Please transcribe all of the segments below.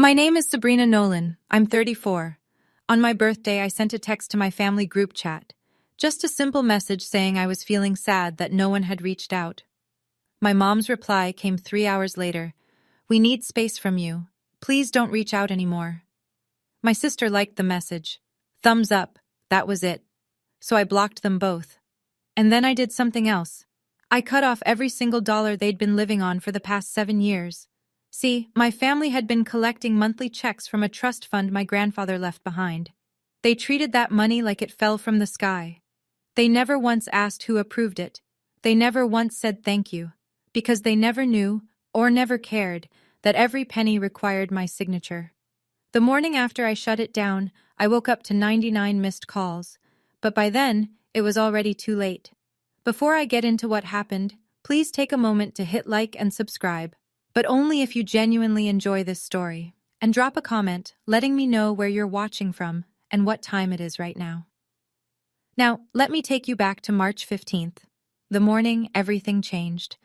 My name is Sabrina Nolan. I'm 34. On my birthday, I sent a text to my family group chat. Just a simple message saying I was feeling sad that no one had reached out. My mom's reply came 3 hours later. "We need space from you. Please don't reach out anymore." My sister liked the message. Thumbs up. That was it. So I blocked them both. And then I did something else. I cut off every single dollar they'd been living on for the past 7 years. See, my family had been collecting monthly checks from a trust fund my grandfather left behind. They treated that money like it fell from the sky. They never once asked who approved it. They never once said thank you, because they never knew, or never cared, that every penny required my signature. The morning after I shut it down, I woke up to 99 missed calls, but by then, it was already too late. Before I get into what happened, please take a moment to hit like and subscribe, but only if you genuinely enjoy this story, and drop a comment letting me know where you're watching from and what time it is right now. Now, let me take you back to March 15th. The morning everything changed.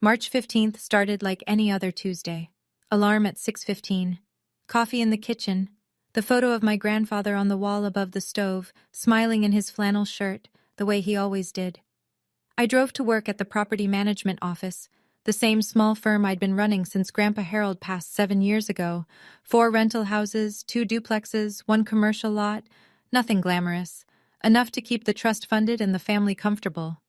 March 15th started like any other Tuesday. Alarm at 6:15. Coffee in the kitchen. The photo of my grandfather on the wall above the stove, smiling in his flannel shirt, the way he always did. I drove to work at the property management office, the same small firm I'd been running since Grandpa Harold passed 7 years ago. 4 rental houses, 2 duplexes, 1 commercial lot. Nothing glamorous. Enough to keep the trust funded and the family comfortable.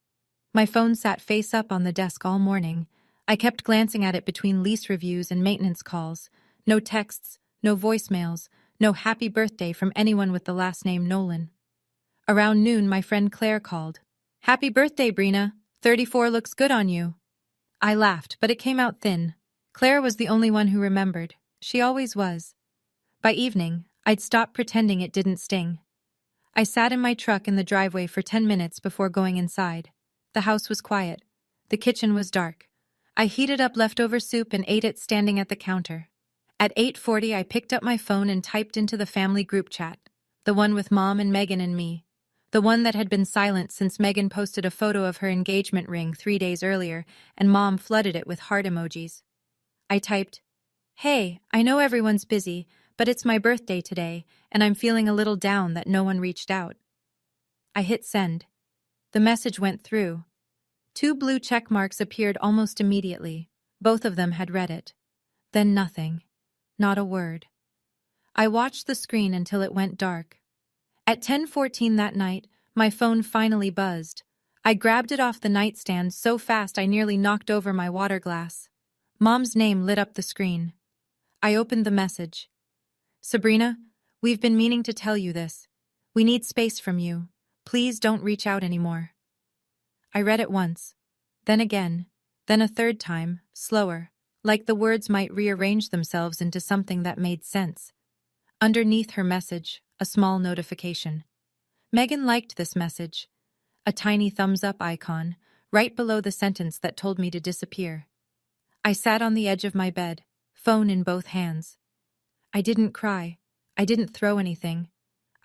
My phone sat face up on the desk all morning. I kept glancing at it between lease reviews and maintenance calls. No texts, no voicemails, no happy birthday from anyone with the last name Nolan. Around noon, my friend Claire called. "Happy birthday, Brina. 34 looks good on you." I laughed, but it came out thin. Claire was the only one who remembered. She always was. By evening, I'd stopped pretending it didn't sting. I sat in my truck in the driveway for 10 minutes before going inside. The house was quiet. The kitchen was dark. I heated up leftover soup and ate it standing at the counter. At 8:40, I picked up my phone and typed into the family group chat, the one with Mom and Megan and me, the one that had been silent since Megan posted a photo of her engagement ring 3 days earlier and Mom flooded it with heart emojis. I typed, "Hey, I know everyone's busy, but it's my birthday today, and I'm feeling a little down that no one reached out." I hit send. The message went through. 2 blue check marks appeared almost immediately. Both of them had read it. Then nothing. Not a word. I watched the screen until it went dark. At 10:14 that night, my phone finally buzzed. I grabbed it off the nightstand so fast I nearly knocked over my water glass. Mom's name lit up the screen. I opened the message. "Sabrina, we've been meaning to tell you this. We need space from you. Please don't reach out anymore." I read it once, then again, then a third time, slower, like the words might rearrange themselves into something that made sense. Underneath her message, a small notification. Megan liked this message. A tiny thumbs-up icon, right below the sentence that told me to disappear. I sat on the edge of my bed, phone in both hands. I didn't cry. I didn't throw anything.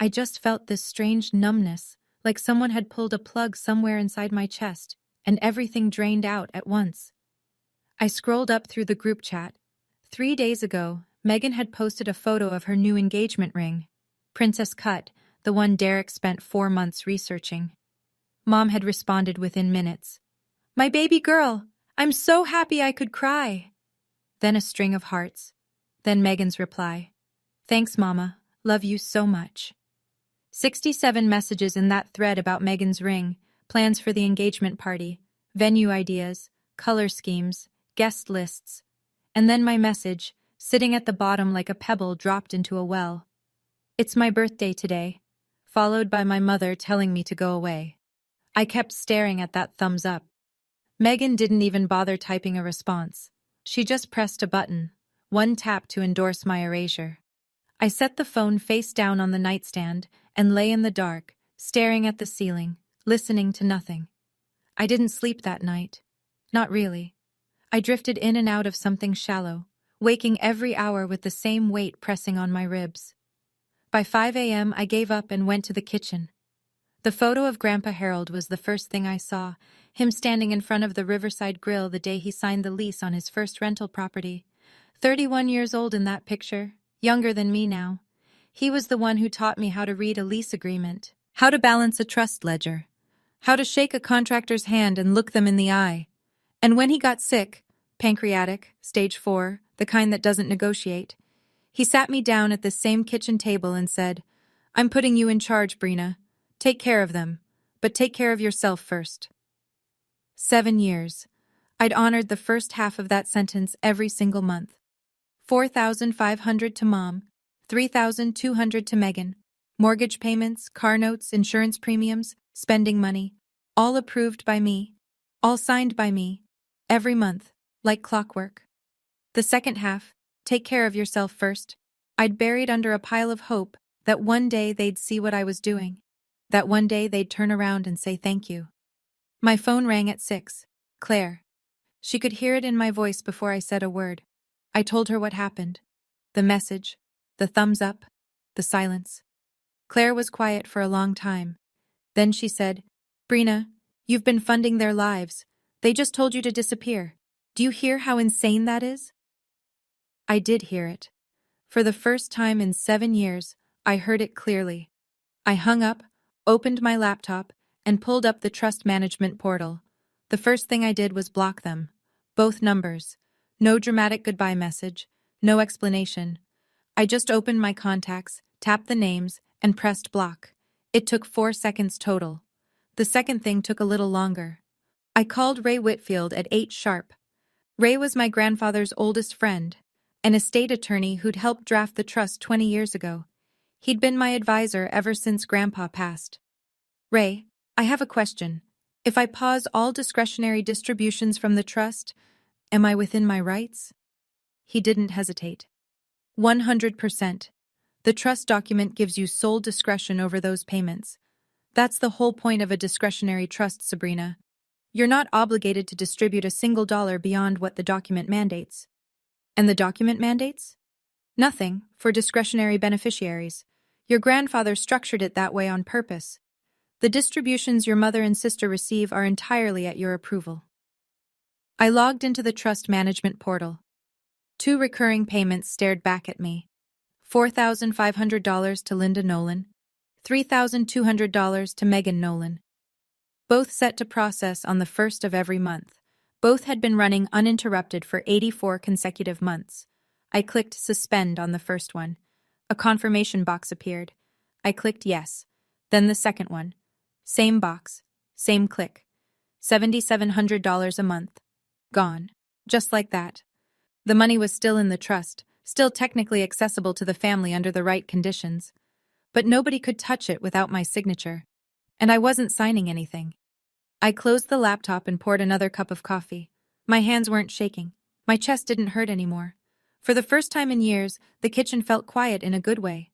I just felt this strange numbness, like someone had pulled a plug somewhere inside my chest, and everything drained out at once. I scrolled up through the group chat. 3 days ago, Megan had posted a photo of her new engagement ring. Princess cut, the one Derek spent 4 months researching. Mom had responded within minutes. "My baby girl! I'm so happy I could cry!" Then a string of hearts. Then Megan's reply. "Thanks, Mama. Love you so much." 67 messages in that thread about Megan's ring, plans for the engagement party, venue ideas, color schemes, guest lists. And then my message, sitting at the bottom like a pebble dropped into a well. "It's my birthday today," followed by my mother telling me to go away. I kept staring at that thumbs up. Megan didn't even bother typing a response. She just pressed a button, one tap to endorse my erasure. I set the phone face down on the nightstand and lay in the dark, staring at the ceiling, listening to nothing. I didn't sleep that night. Not really. I drifted in and out of something shallow, waking every hour with the same weight pressing on my ribs. By 5 a.m., I gave up and went to the kitchen. The photo of Grandpa Harold was the first thing I saw, him standing in front of the Riverside Grill the day he signed the lease on his first rental property. 31 years old in that picture, younger than me now. He was the one who taught me how to read a lease agreement, how to balance a trust ledger, how to shake a contractor's hand and look them in the eye. And when he got sick, pancreatic, stage 4, the kind that doesn't negotiate, he sat me down at the same kitchen table and said, "I'm putting you in charge, Brina. Take care of them, but take care of yourself first." 7 years. I'd honored the first half of that sentence every single month. 4,500 to Mom, 3,200 to Megan. Mortgage payments, car notes, insurance premiums, spending money, all approved by me, all signed by me, every month, like clockwork. The second half, take care of yourself first, I'd buried under a pile of hope that one day they'd see what I was doing, that one day they'd turn around and say thank you. My phone rang at 6. Claire. She could hear it in my voice before I said a word. I told her what happened. The message, the thumbs up, the silence. Claire was quiet for a long time. Then she said, "Brina, you've been funding their lives. They just told you to disappear. Do you hear how insane that is?" I did hear it. For the first time in 7 years, I heard it clearly. I hung up, opened my laptop, and pulled up the trust management portal. The first thing I did was block them. Both numbers. No dramatic goodbye message. No explanation. I just opened my contacts, tapped the names, and pressed block. It took 4 seconds total. The second thing took a little longer. I called Ray Whitfield at 8 sharp. Ray was my grandfather's oldest friend, an estate attorney who'd helped draft the trust 20 years ago. He'd been my advisor ever since Grandpa passed. "Ray, I have a question. If I pause all discretionary distributions from the trust, am I within my rights?" He didn't hesitate. 100%. The trust document gives you sole discretion over those payments. That's the whole point of a discretionary trust, Sabrina. You're not obligated to distribute a single dollar beyond what the document mandates. And the document mandates? Nothing, for discretionary beneficiaries. Your grandfather structured it that way on purpose. The distributions your mother and sister receive are entirely at your approval. I logged into the trust management portal. 2 recurring payments stared back at me. $4,500 to Linda Nolan, $3,200 to Megan Nolan. Both set to process on the 1st of every month. Both had been running uninterrupted for 84 consecutive months. I clicked suspend on the first one. A confirmation box appeared. I clicked yes. Then the second one. Same box. Same click. $7,700 a month. Gone. Just like that. The money was still in the trust, still technically accessible to the family under the right conditions. But nobody could touch it without my signature. And I wasn't signing anything. I closed the laptop and poured another cup of coffee. My hands weren't shaking. My chest didn't hurt anymore. For the first time in years, the kitchen felt quiet in a good way.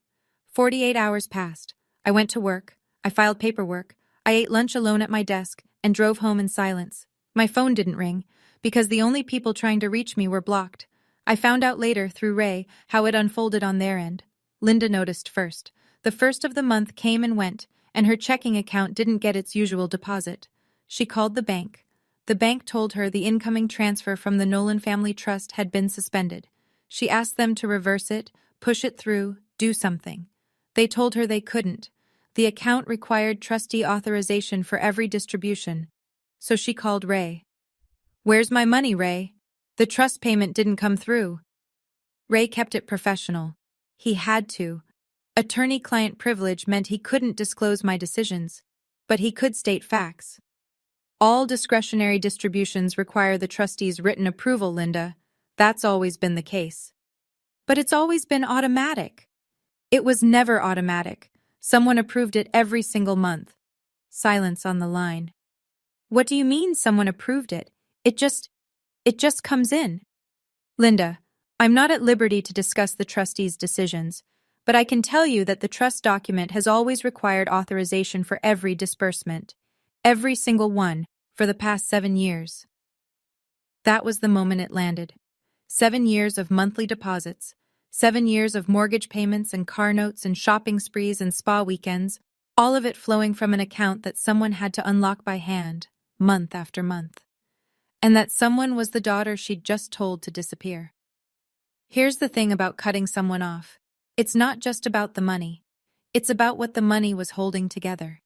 48 hours passed. I went to work. I filed paperwork. I ate lunch alone at my desk and drove home in silence. My phone didn't ring because the only people trying to reach me were blocked. I found out later, through Ray, how it unfolded on their end. Linda noticed first. The first of the month came and went, and her checking account didn't get its usual deposit. She called the bank. The bank told her the incoming transfer from the Nolan Family Trust had been suspended. She asked them to reverse it, push it through, do something. They told her they couldn't. The account required trustee authorization for every distribution. So she called Ray. "Where's my money, Ray? The trust payment didn't come through." Ray kept it professional. He had to. Attorney-client privilege meant he couldn't disclose my decisions, but he could state facts. "All discretionary distributions require the trustee's written approval, Linda. That's always been the case." "But it's always been automatic." "It was never automatic. Someone approved it every single month." Silence on the line. "What do you mean someone approved it? It just comes in." "Linda, I'm not at liberty to discuss the trustee's decisions, but I can tell you that the trust document has always required authorization for every disbursement. Every single one, for the past 7 years. That was the moment it landed. 7 years of monthly deposits, 7 years of mortgage payments and car notes and shopping sprees and spa weekends, all of it flowing from an account that someone had to unlock by hand, month after month. And that someone was the daughter she'd just told to disappear. Here's the thing about cutting someone off. It's not just about the money. It's about what the money was holding together.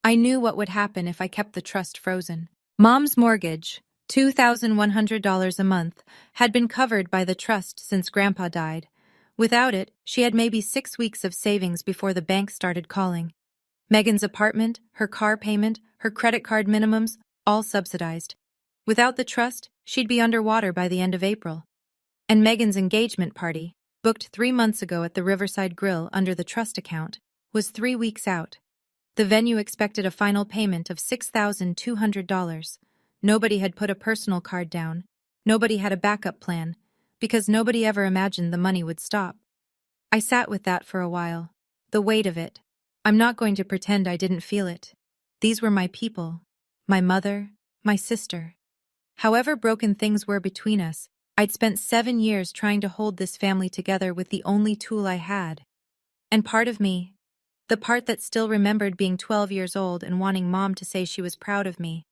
I knew what would happen if I kept the trust frozen. Mom's mortgage, $2,100 a month, had been covered by the trust since Grandpa died. Without it, she had maybe 6 weeks of savings before the bank started calling. Megan's apartment, her car payment, her credit card minimums, all subsidized. Without the trust, she'd be underwater by the end of April. And Megan's engagement party, booked 3 months ago at the Riverside Grill under the trust account, was 3 weeks out. The venue expected a final payment of $6,200. Nobody had put a personal card down. Nobody had a backup plan, because nobody ever imagined the money would stop. I sat with that for a while. The weight of it. I'm not going to pretend I didn't feel it. These were my people. My mother, my sister. However broken things were between us, I'd spent 7 years trying to hold this family together with the only tool I had. And part of me, the part that still remembered being 12 years old and wanting Mom to say she was proud of me,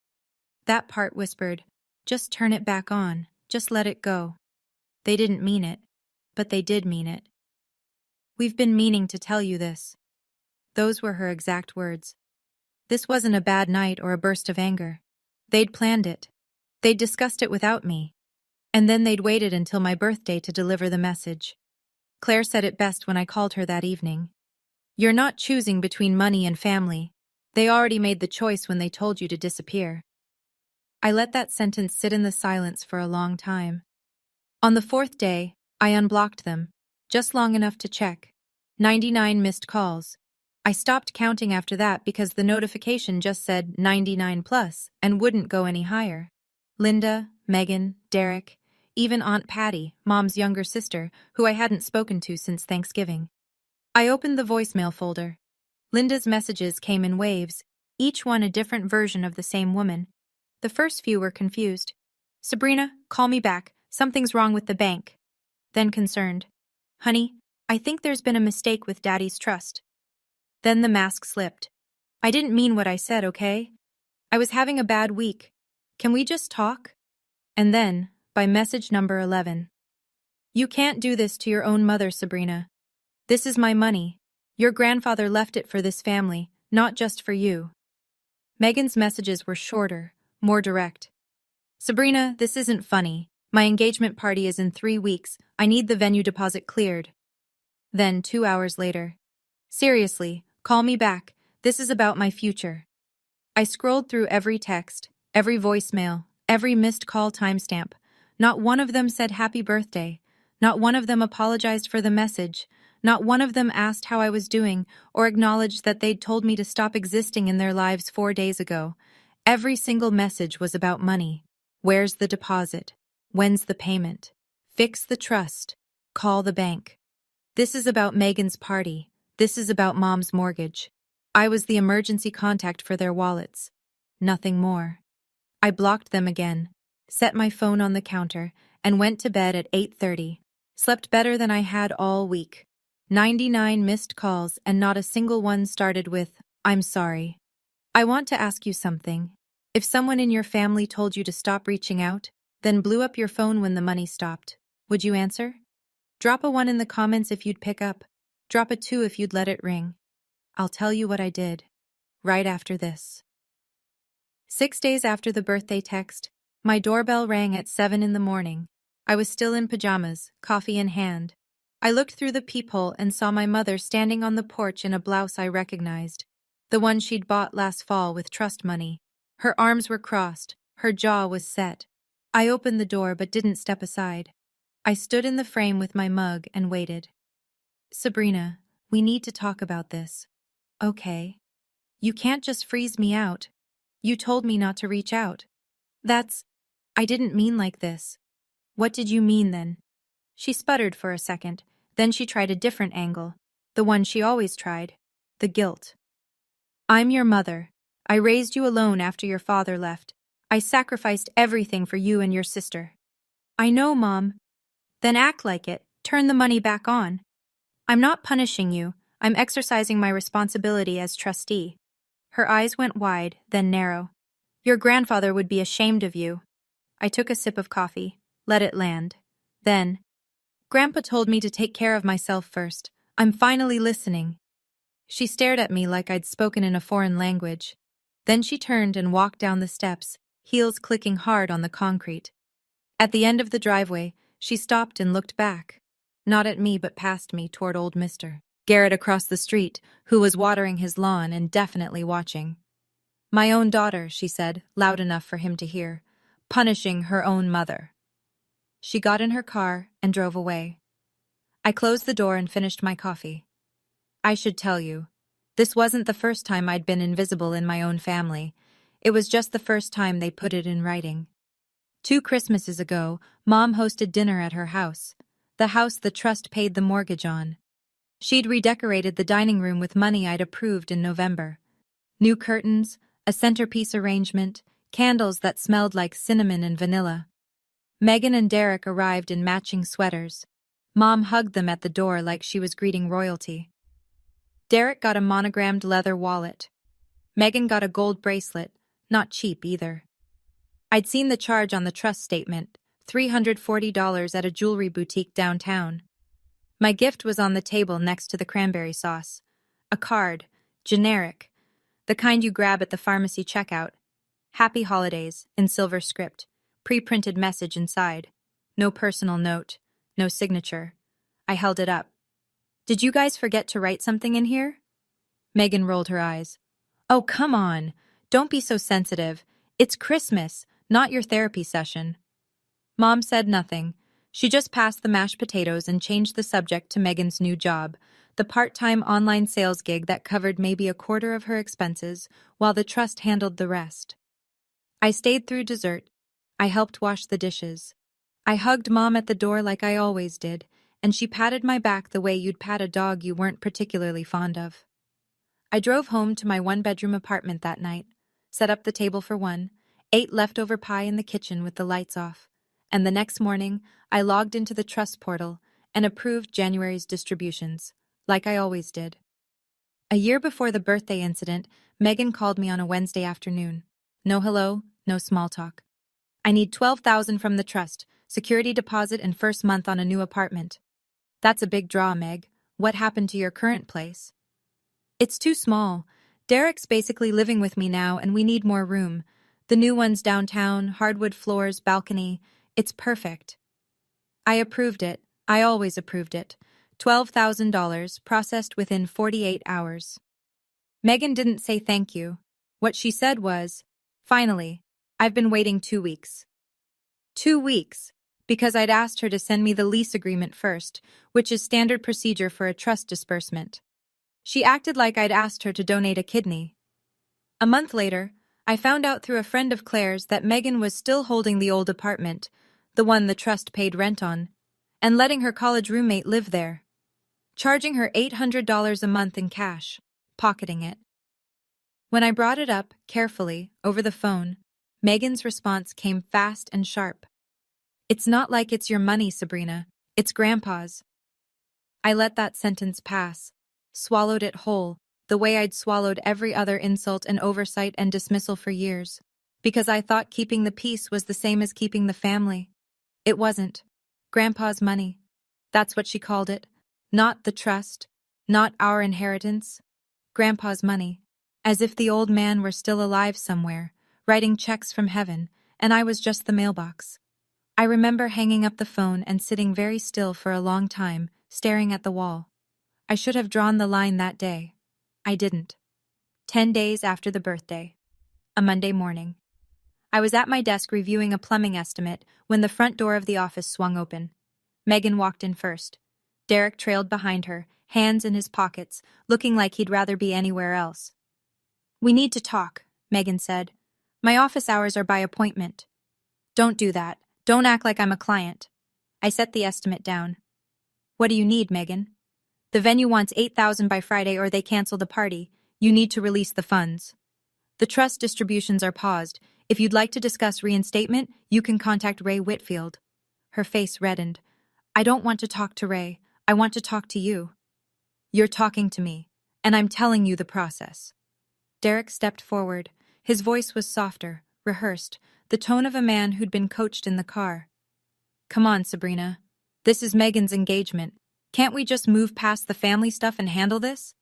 that part whispered, "Just turn it back on, just let it go." They didn't mean it, but they did mean it. "We've been meaning to tell you this." Those were her exact words. This wasn't a bad night or a burst of anger. They'd planned it. They'd discussed it without me. And then they'd waited until my birthday to deliver the message. Claire said it best when I called her that evening. "You're not choosing between money and family. They already made the choice when they told you to disappear." I let that sentence sit in the silence for a long time. On the 4th day, I unblocked them, just long enough to check. 99 missed calls. I stopped counting after that because the notification just said 99 plus and wouldn't go any higher. Linda, Megan, Derek, even Aunt Patty, Mom's younger sister, who I hadn't spoken to since Thanksgiving. I opened the voicemail folder. Linda's messages came in waves, each one a different version of the same woman. The first few were confused. "Sabrina, call me back. Something's wrong with the bank." Then concerned. "Honey, I think there's been a mistake with Daddy's trust." Then the mask slipped. "I didn't mean what I said, okay? I was having a bad week. Can we just talk?" And then, by message number 11. "You can't do this to your own mother, Sabrina. This is my money. Your grandfather left it for this family, not just for you." Megan's messages were shorter, more direct. "Sabrina, this isn't funny. My engagement party is in 3 weeks. I need the venue deposit cleared." Then, 2 hours later. "Seriously, call me back. This is about my future." I scrolled through every text, every voicemail, every missed call timestamp. Not one of them said happy birthday. Not one of them apologized for the message. Not one of them asked how I was doing or acknowledged that they'd told me to stop existing in their lives 4 days ago. Every single message was about money. Where's the deposit? When's the payment? Fix the trust. Call the bank. This is about Megan's party. This is about Mom's mortgage. I was the emergency contact for their wallets. Nothing more. I blocked them again, set my phone on the counter, and went to bed at 8:30. Slept better than I had all week. 99 missed calls and not a single one started with, "I'm sorry." I want to ask you something. If someone in your family told you to stop reaching out, then blew up your phone when the money stopped, would you answer? Drop a 1 in the comments if you'd pick up. Drop a 2 if you'd let it ring. I'll tell you what I did. Right after this. 6 days after the birthday text, my doorbell rang at 7 in the morning. I was still in pajamas, coffee in hand. I looked through the peephole and saw my mother standing on the porch in a blouse I recognized. The one she'd bought last fall with trust money. Her arms were crossed, her jaw was set. I opened the door but didn't step aside. I stood in the frame with my mug and waited. "Sabrina, we need to talk about this." "Okay." "You can't just freeze me out. You told me not to reach out." I didn't mean like this." "What did you mean then?" She sputtered for a second, then she tried a different angle. The one she always tried. The guilt. "I'm your mother. I raised you alone after your father left. I sacrificed everything for you and your sister." "I know, Mom." "Then act like it. Turn the money back on." "I'm not punishing you. I'm exercising my responsibility as trustee." Her eyes went wide, then narrow. "Your grandfather would be ashamed of you." I took a sip of coffee, let it land. Then, Grandpa told me to take care of myself first. I'm finally listening. She stared at me like I'd spoken in a foreign language. Then she turned and walked down the steps, heels clicking hard on the concrete. At the end of the driveway, she stopped and looked back. Not at me but past me toward old Mr. Garrett across the street, who was watering his lawn and definitely watching. My own daughter, she said, loud enough for him to hear, punishing her own mother. She got in her car and drove away. I closed the door and finished my coffee. I should tell you, this wasn't the first time I'd been invisible in my own family. It was just the first time they put it in writing. 2 Christmases ago, Mom hosted dinner at her house, the house the trust paid the mortgage on. She'd redecorated the dining room with money I'd approved in November. New curtains, a centerpiece arrangement, candles that smelled like cinnamon and vanilla. Megan and Derek arrived in matching sweaters. Mom hugged them at the door like she was greeting royalty. Derek got a monogrammed leather wallet. Megan got a gold bracelet, not cheap either. I'd seen the charge on the trust statement, $340 at a jewelry boutique downtown. My gift was on the table next to the cranberry sauce. A card, generic, the kind you grab at the pharmacy checkout. Happy Holidays, in silver script, pre-printed message inside. No personal note, no signature. I held it up. Did you guys forget to write something in here? Megan rolled her eyes. Oh, come on. Don't be so sensitive. It's Christmas, not your therapy session. Mom said nothing. She just passed the mashed potatoes and changed the subject to Megan's new job, the part-time online sales gig that covered maybe a quarter of her expenses, while the trust handled the rest. I stayed through dessert. I helped wash the dishes. I hugged Mom at the door like I always did, and she patted my back the way you'd pat a dog you weren't particularly fond of. I drove home to my 1-bedroom apartment that night, set up the table for one, ate leftover pie in the kitchen with the lights off, and the next morning I logged into the trust portal and approved January's distributions, like I always did. A year before the birthday incident, Megan called me on a Wednesday afternoon. No hello, no small talk. I need $12,000 from the trust, security deposit and first month on a new apartment. That's a big draw, Meg. What happened to your current place? It's too small. Derek's basically living with me now and we need more room. The new one's downtown, hardwood floors, balcony. It's perfect. I approved it. I always approved it. $12,000, processed within 48 hours. Megan didn't say thank you. What she said was, finally, I've been waiting 2 weeks. 2 weeks, because I'd asked her to send me the lease agreement first, which is standard procedure for a trust disbursement. She acted like I'd asked her to donate a kidney. A month later, I found out through a friend of Claire's that Megan was still holding the old apartment, the one the trust paid rent on, and letting her college roommate live there, charging her $800 a month in cash, pocketing it. When I brought it up, carefully, over the phone, Megan's response came fast and sharp. It's not like it's your money, Sabrina. It's Grandpa's. I let that sentence pass, swallowed it whole, the way I'd swallowed every other insult and oversight and dismissal for years, because I thought keeping the peace was the same as keeping the family. It wasn't. Grandpa's money. That's what she called it. Not the trust. Not our inheritance. Grandpa's money. As if the old man were still alive somewhere, writing checks from heaven, and I was just the mailbox. I remember hanging up the phone and sitting very still for a long time, staring at the wall. I should have drawn the line that day. I didn't. 10 days after the birthday. A Monday morning. I was at my desk reviewing a plumbing estimate when the front door of the office swung open. Megan walked in first. Derek trailed behind her, hands in his pockets, looking like he'd rather be anywhere else. We need to talk, Megan said. My office hours are by appointment. Don't do that. Don't act like I'm a client. I set the estimate down. What do you need, Megan? The venue wants $8,000 by Friday or they cancel the party. You need to release the funds. The trust distributions are paused. If you'd like to discuss reinstatement, you can contact Ray Whitfield. Her face reddened. I don't want to talk to Ray. I want to talk to you. You're talking to me, and I'm telling you the process. Derek stepped forward. His voice was softer, rehearsed, the tone of a man who'd been coached in the car. Come on, Sabrina. This is Megan's engagement. Can't we just move past the family stuff and handle this?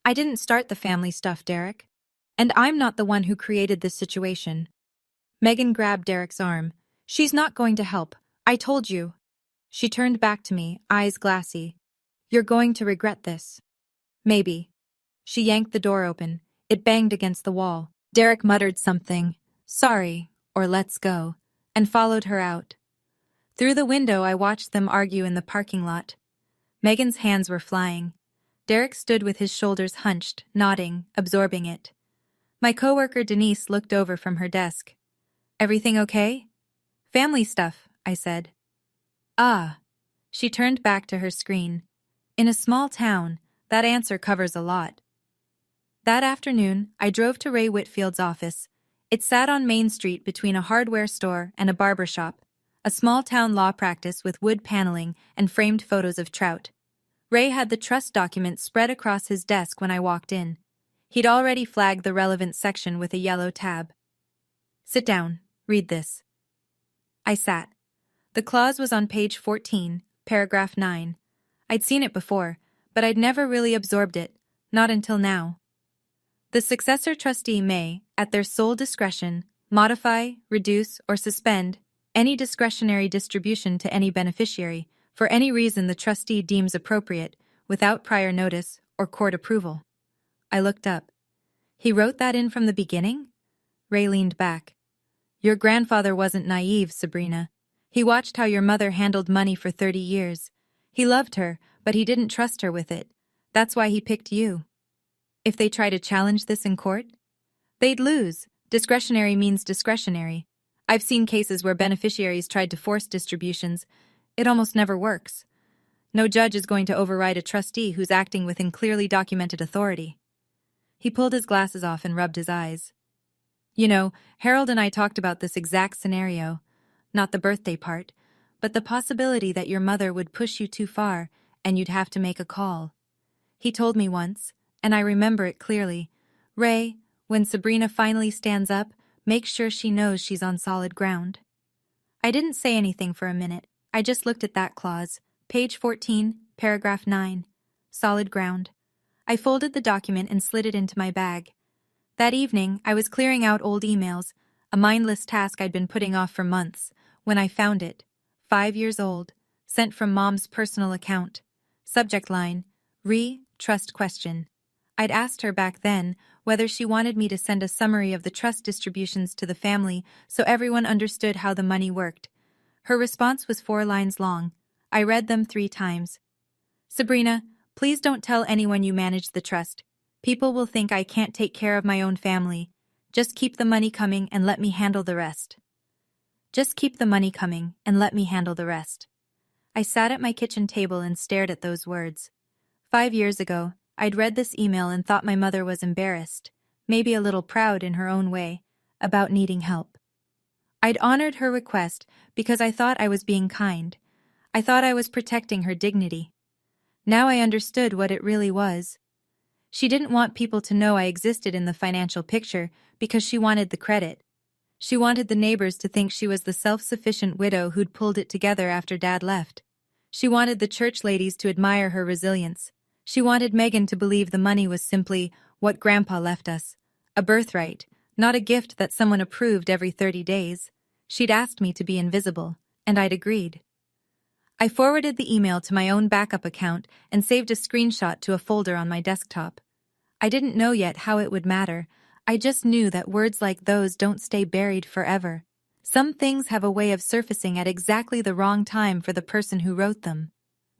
I didn't start the family stuff, Derek. And I'm not the one who created this situation. Megan grabbed Derek's arm. She's not going to help. I told you. She turned back to me, eyes glassy. You're going to regret this. Maybe. She yanked the door open. It banged against the wall. Derek muttered something, sorry, or let's go, and followed her out. Through the window, I watched them argue in the parking lot. Megan's hands were flying. Derek stood with his shoulders hunched, nodding, absorbing it. My coworker Denise looked over from her desk. Everything okay? Family stuff, I said. Ah. She turned back to her screen. In a small town, that answer covers a lot. That afternoon, I drove to Ray Whitfield's office. It sat on Main Street between a hardware store and a barber shop, a small-town law practice with wood paneling and framed photos of trout. Ray had the trust documents spread across his desk when I walked in. He'd already flagged the relevant section with a yellow tab. Sit down. Read this. I sat. The clause was on page 14, paragraph 9. I'd seen it before, but I'd never really absorbed it, not until now. The successor trustee may, at their sole discretion, modify, reduce, or suspend any discretionary distribution to any beneficiary for any reason the trustee deems appropriate, without prior notice or court approval. I looked up. He wrote that in from the beginning? Ray leaned back. Your grandfather wasn't naive, Sabrina. He watched how your mother handled money for 30 years. He loved her, but he didn't trust her with it. That's why he picked you. If they try to challenge this in court, they'd lose. Discretionary means discretionary. I've seen cases where beneficiaries tried to force distributions. It almost never works. No judge is going to override a trustee who's acting within clearly documented authority. He pulled his glasses off and rubbed his eyes. You know, Harold and I talked about this exact scenario. Not the birthday part, but the possibility that your mother would push you too far and you'd have to make a call. He told me once, and I remember it clearly, Ray, when Sabrina finally stands up, make sure she knows she's on solid ground. I didn't say anything for a minute. I just looked at that clause, page 14, paragraph 9. Solid ground. I folded the document and slid it into my bag. That evening, I was clearing out old emails, a mindless task I'd been putting off for months, when I found it. 5 years old, sent from Mom's personal account. Subject line, trust question. I'd asked her back then whether she wanted me to send a summary of the trust distributions to the family so everyone understood how the money worked. Her response was 4 lines long. I read them 3 times. Sabrina, please don't tell anyone you manage the trust. People will think I can't take care of my own family. Just keep the money coming and let me handle the rest. Just keep the money coming and let me handle the rest. I sat at my kitchen table and stared at those words. 5 years ago, I'd read this email and thought my mother was embarrassed, maybe a little proud in her own way, about needing help. I'd honored her request because I thought I was being kind. I thought I was protecting her dignity. Now I understood what it really was. She didn't want people to know I existed in the financial picture because she wanted the credit. She wanted the neighbors to think she was the self-sufficient widow who'd pulled it together after Dad left. She wanted the church ladies to admire her resilience. She wanted Megan to believe the money was simply what Grandpa left us, a birthright, not a gift that someone approved every 30 days. She'd asked me to be invisible, and I'd agreed. I forwarded the email to my own backup account and saved a screenshot to a folder on my desktop. I didn't know yet how it would matter. I just knew that words like those don't stay buried forever. Some things have a way of surfacing at exactly the wrong time for the person who wrote them.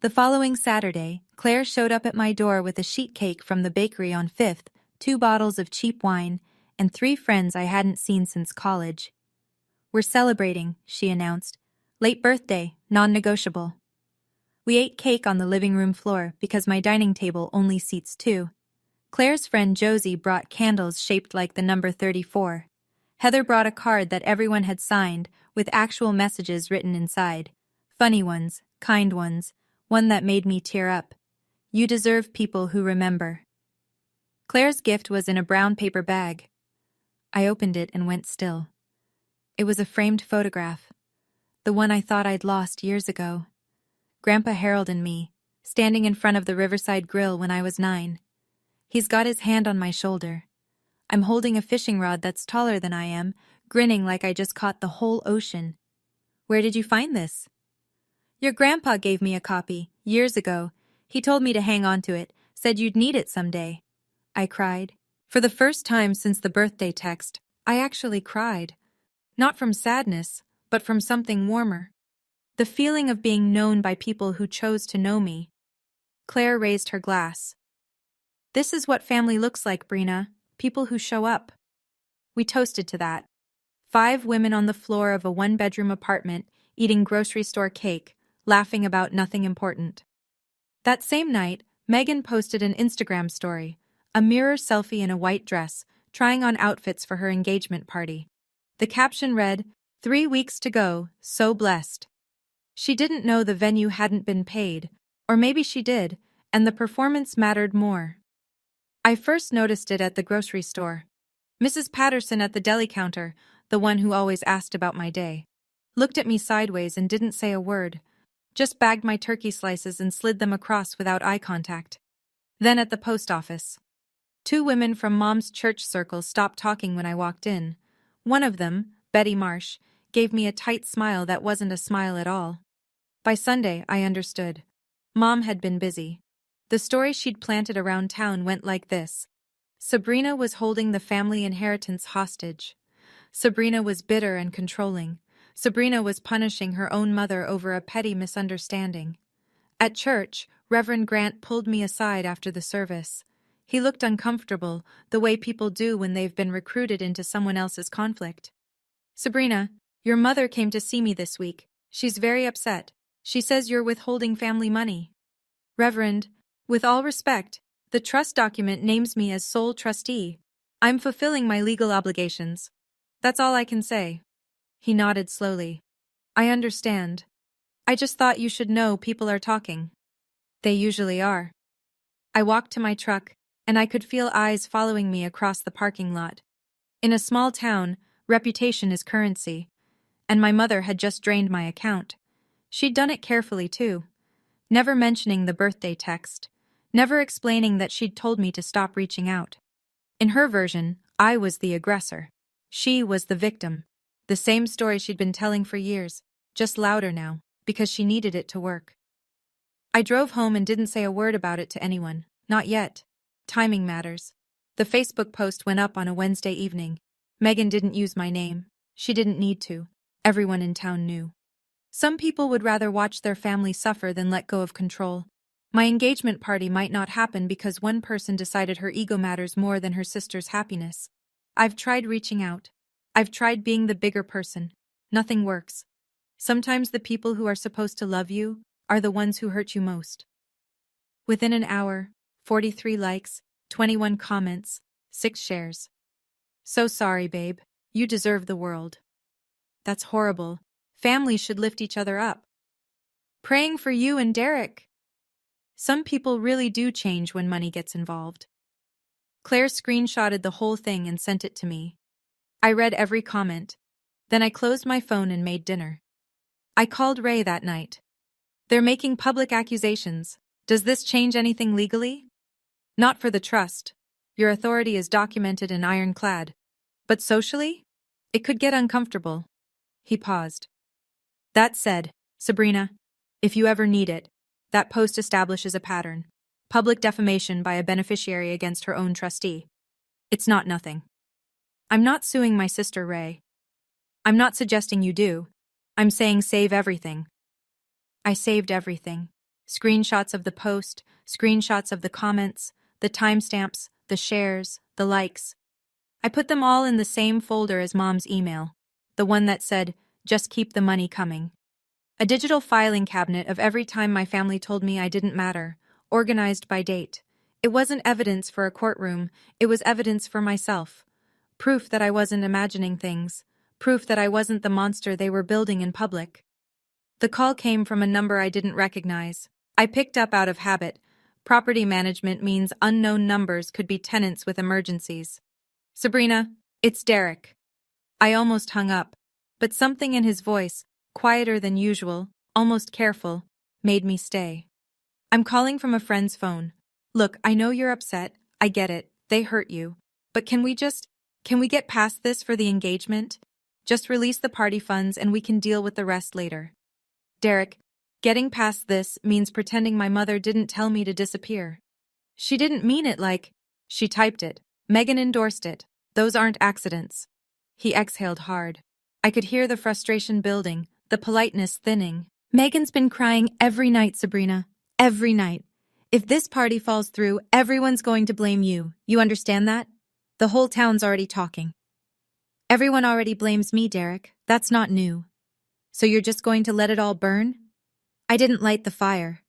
The following Saturday, Claire showed up at my door with a sheet cake from the bakery on 5th, 2 bottles of cheap wine, and 3 friends I hadn't seen since college. We're celebrating, she announced. Late birthday, non-negotiable. We ate cake on the living room floor because my dining table only seats 2. Claire's friend Josie brought candles shaped like the number 34. Heather brought a card that everyone had signed with actual messages written inside. Funny ones, kind ones, one that made me tear up. You deserve people who remember. Claire's gift was in a brown paper bag. I opened it and went still. It was a framed photograph, the one I thought I'd lost years ago. Grandpa Harold and me, standing in front of the Riverside Grill when I was 9. He's got his hand on my shoulder. I'm holding a fishing rod that's taller than I am, grinning like I just caught the whole ocean. Where did you find this? Your grandpa gave me a copy, years ago. He told me to hang on to it, said you'd need it someday. I cried. For the first time since the birthday text, I actually cried. Not from sadness, but from something warmer. The feeling of being known by people who chose to know me. Claire raised her glass. This is what family looks like, Brina. People who show up. We toasted to that. 5 women on the floor of a 1-bedroom apartment, eating grocery store cake, laughing about nothing important. That same night, Megan posted an Instagram story, a mirror selfie in a white dress, trying on outfits for her engagement party. The caption read, 3 weeks to go, so blessed. She didn't know the venue hadn't been paid, or maybe she did, and the performance mattered more. I first noticed it at the grocery store. Mrs. Patterson at the deli counter, the one who always asked about my day, looked at me sideways and didn't say a word, just bagged my turkey slices and slid them across without eye contact. Then at the post office. 2 women from Mom's church circle stopped talking when I walked in. One of them, Betty Marsh, gave me a tight smile that wasn't a smile at all. By Sunday, I understood. Mom had been busy. The story she'd planted around town went like this. Sabrina was holding the family inheritance hostage. Sabrina was bitter and controlling. Sabrina was punishing her own mother over a petty misunderstanding. At church, Reverend Grant pulled me aside after the service. He looked uncomfortable, the way people do when they've been recruited into someone else's conflict. Sabrina, your mother came to see me this week. She's very upset. She says you're withholding family money. Reverend, with all respect, the trust document names me as sole trustee. I'm fulfilling my legal obligations. That's all I can say. He nodded slowly. I understand. I just thought you should know people are talking. They usually are. I walked to my truck, and I could feel eyes following me across the parking lot. In a small town, reputation is currency. And my mother had just drained my account. She'd done it carefully, too. Never mentioning the birthday text. Never explaining that she'd told me to stop reaching out. In her version, I was the aggressor. She was the victim. The same story she'd been telling for years, just louder now, because she needed it to work. I drove home and didn't say a word about it to anyone. Not yet. Timing matters. The Facebook post went up on a Wednesday evening. Megan didn't use my name. She didn't need to. Everyone in town knew. Some people would rather watch their family suffer than let go of control. My engagement party might not happen because one person decided her ego matters more than her sister's happiness. I've tried reaching out. I've tried being the bigger person. Nothing works. Sometimes the people who are supposed to love you are the ones who hurt you most. Within an hour, 43 likes, 21 comments, 6 shares. So sorry, babe. You deserve the world. That's horrible. Families should lift each other up. Praying for you and Derek. Some people really do change when money gets involved. Claire screenshotted the whole thing and sent it to me. I read every comment. Then I closed my phone and made dinner. I called Ray that night. They're making public accusations. Does this change anything legally? Not for the trust. Your authority is documented and ironclad. But socially? It could get uncomfortable. He paused. That said, Sabrina, if you ever need it, that post establishes a pattern. Public defamation by a beneficiary against her own trustee. It's not nothing. I'm not suing my sister, Ray. I'm not suggesting you do. I'm saying save everything. I saved everything. Screenshots of the post, screenshots of the comments, the timestamps, the shares, the likes. I put them all in the same folder as Mom's email, the one that said, just keep the money coming. A digital filing cabinet of every time my family told me I didn't matter, organized by date. It wasn't evidence for a courtroom, it was evidence for myself. Proof that I wasn't imagining things. Proof that I wasn't the monster they were building in public. The call came from a number I didn't recognize. I picked up out of habit. Property management means unknown numbers could be tenants with emergencies. Sabrina, it's Derek. I almost hung up, but something in his voice, quieter than usual, almost careful, made me stay. I'm calling from a friend's phone. Look, I know you're upset. I get it. They hurt you. But can we get past this for the engagement? Just release the party funds and we can deal with the rest later. Derek, getting past this means pretending my mother didn't tell me to disappear. She didn't mean it like, she typed it. Megan endorsed it. Those aren't accidents. He exhaled hard. I could hear the frustration building, the politeness thinning. Megan's been crying every night, Sabrina. Every night. If this party falls through, everyone's going to blame you. You understand that? The whole town's already talking. Everyone already blames me, Derek. That's not new. So you're just going to let it all burn? I didn't light the fire.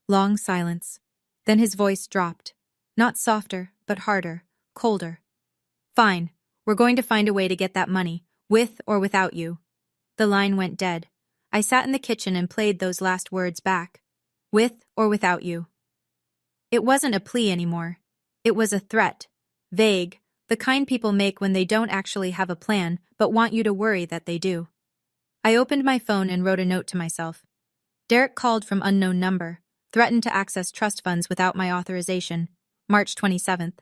Long silence. Then his voice dropped. Not softer, but harder, colder. Fine. We're going to find a way to get that money, with or without you. The line went dead. I sat in the kitchen and played those last words back. With or without you. It wasn't a plea anymore. It was a threat. Vague, the kind people make when they don't actually have a plan, but want you to worry that they do. I opened my phone and wrote a note to myself. Derek called from unknown number, threatened to access trust funds without my authorization, March 27th.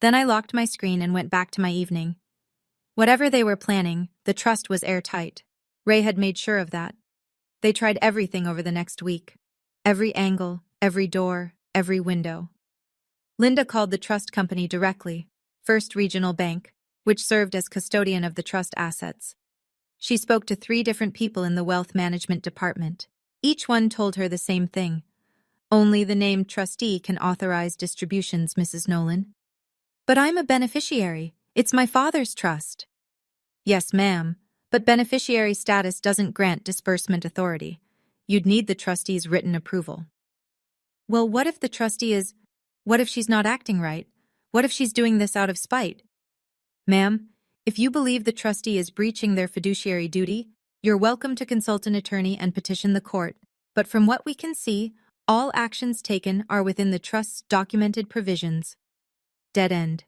Then I locked my screen and went back to my evening. Whatever they were planning, the trust was airtight. Ray had made sure of that. They tried everything over the next week. Every angle, every door, every window. Linda called the trust company directly, First Regional Bank, which served as custodian of the trust assets. She spoke to 3 different people in the wealth management department. Each one told her the same thing. Only the named trustee can authorize distributions, Mrs. Nolan. But I'm a beneficiary. It's my father's trust. Yes, ma'am, but beneficiary status doesn't grant disbursement authority. You'd need the trustee's written approval. Well, what if she's not acting right? What if she's doing this out of spite? Ma'am, if you believe the trustee is breaching their fiduciary duty, you're welcome to consult an attorney and petition the court, but from what we can see, all actions taken are within the trust's documented provisions. Dead end.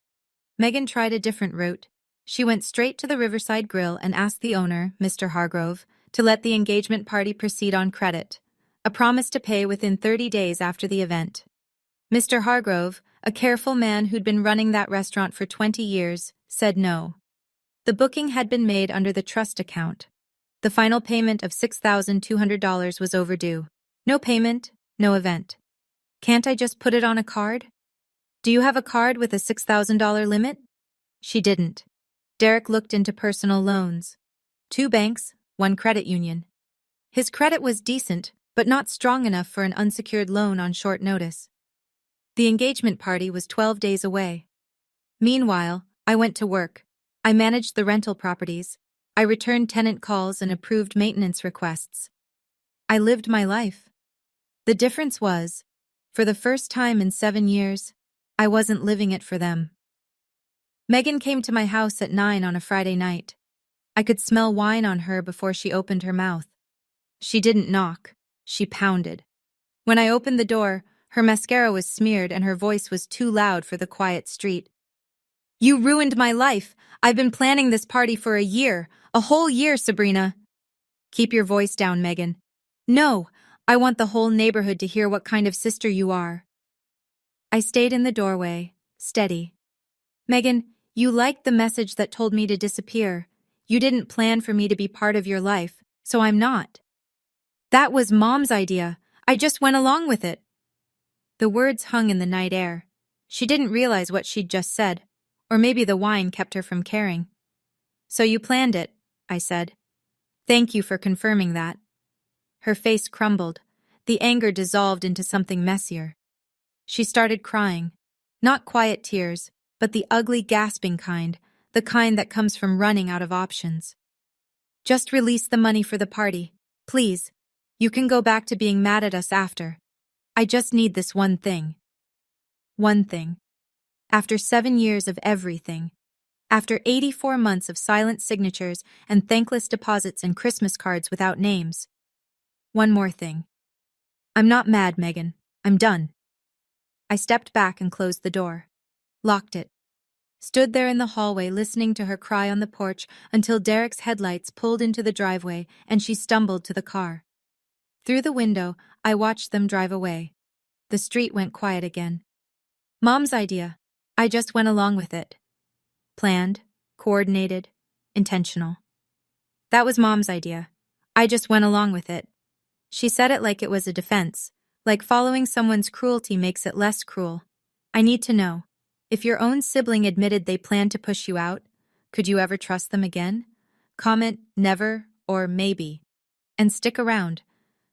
Megan tried a different route. She went straight to the Riverside Grill and asked the owner, Mr. Hargrove, to let the engagement party proceed on credit, a promise to pay within 30 days after the event. Mr. Hargrove, a careful man who'd been running that restaurant for 20 years, said no. The booking had been made under the trust account. The final payment of $6,200 was overdue. No payment, no event. Can't I just put it on a card? Do you have a card with a $6,000 limit? She didn't. Derek looked into personal loans. 2 banks, 1 credit union. His credit was decent, but not strong enough for an unsecured loan on short notice. The engagement party was 12 days away. Meanwhile, I went to work. I managed the rental properties. I returned tenant calls and approved maintenance requests. I lived my life. The difference was, for the first time in 7 years, I wasn't living it for them. Megan came to my house at 9 on a Friday night. I could smell wine on her before she opened her mouth. She didn't knock. She pounded. When I opened the door, her mascara was smeared and her voice was too loud for the quiet street. You ruined my life. I've been planning this party for a whole year, Sabrina. Keep your voice down, Megan. No, I want the whole neighborhood to hear what kind of sister you are. I stayed in the doorway, steady. Megan, you liked the message that told me to disappear. You didn't plan for me to be part of your life, so I'm not. That was Mom's idea. I just went along with it. The words hung in the night air. She didn't realize what she'd just said, or maybe the wine kept her from caring. So you planned it, I said. Thank you for confirming that. Her face crumbled. The anger dissolved into something messier. She started crying. Not quiet tears, but the ugly gasping kind, the kind that comes from running out of options. Just release the money for the party, please. You can go back to being mad at us after. I just need this one thing. One thing. After 7 years of everything, after 84 months of silent signatures and thankless deposits and Christmas cards without names. One more thing. I'm not mad, Megan. I'm done. I stepped back and closed the door. Locked it. Stood there in the hallway listening to her cry on the porch until Derek's headlights pulled into the driveway and she stumbled to the car. Through the window, I watched them drive away. The street went quiet again. Mom's idea. I just went along with it. Planned, coordinated, intentional. That was Mom's idea. I just went along with it. She said it like it was a defense, like following someone's cruelty makes it less cruel. I need to know. If your own sibling admitted they planned to push you out, could you ever trust them again? Comment never or maybe. And stick around,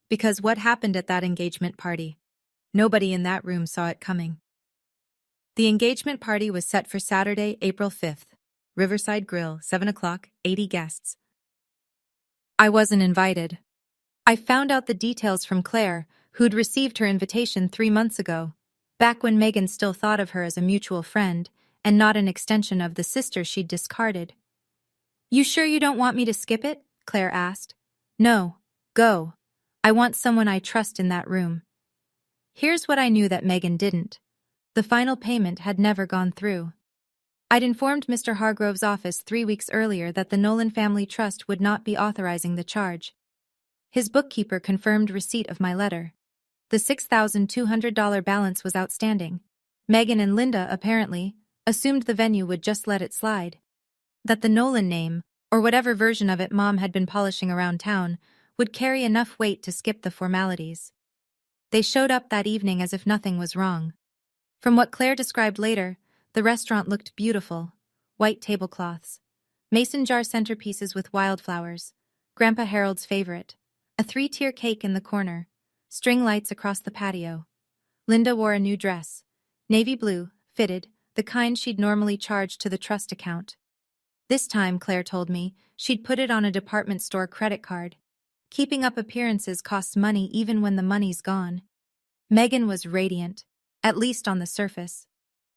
because what happened at that engagement party? Nobody in that room saw it coming. The engagement party was set for Saturday, April 5th. Riverside Grill, 7 o'clock, 80 guests. I wasn't invited. I found out the details from Claire, who'd received her invitation 3 months ago, back when Megan still thought of her as a mutual friend and not an extension of the sister she'd discarded. You sure you don't want me to skip it? Claire asked. No, go. I want someone I trust in that room. Here's what I knew that Megan didn't. The final payment had never gone through. I'd informed Mr. Hargrove's office 3 weeks earlier that the Nolan Family Trust would not be authorizing the charge. His bookkeeper confirmed receipt of my letter. The $6,200 balance was outstanding. Megan and Linda, apparently, assumed the venue would just let it slide. That the Nolan name, or whatever version of it Mom had been polishing around town, would carry enough weight to skip the formalities. They showed up that evening as if nothing was wrong. From what Claire described later, the restaurant looked beautiful. White tablecloths, mason jar centerpieces with wildflowers, Grandpa Harold's favorite, a 3-tier cake in the corner, string lights across the patio. Linda wore a new dress, navy blue, fitted, the kind she'd normally charge to the trust account. This time, Claire told me, she'd put it on a department store credit card. Keeping up appearances costs money even when the money's gone. Megan was radiant, at least on the surface.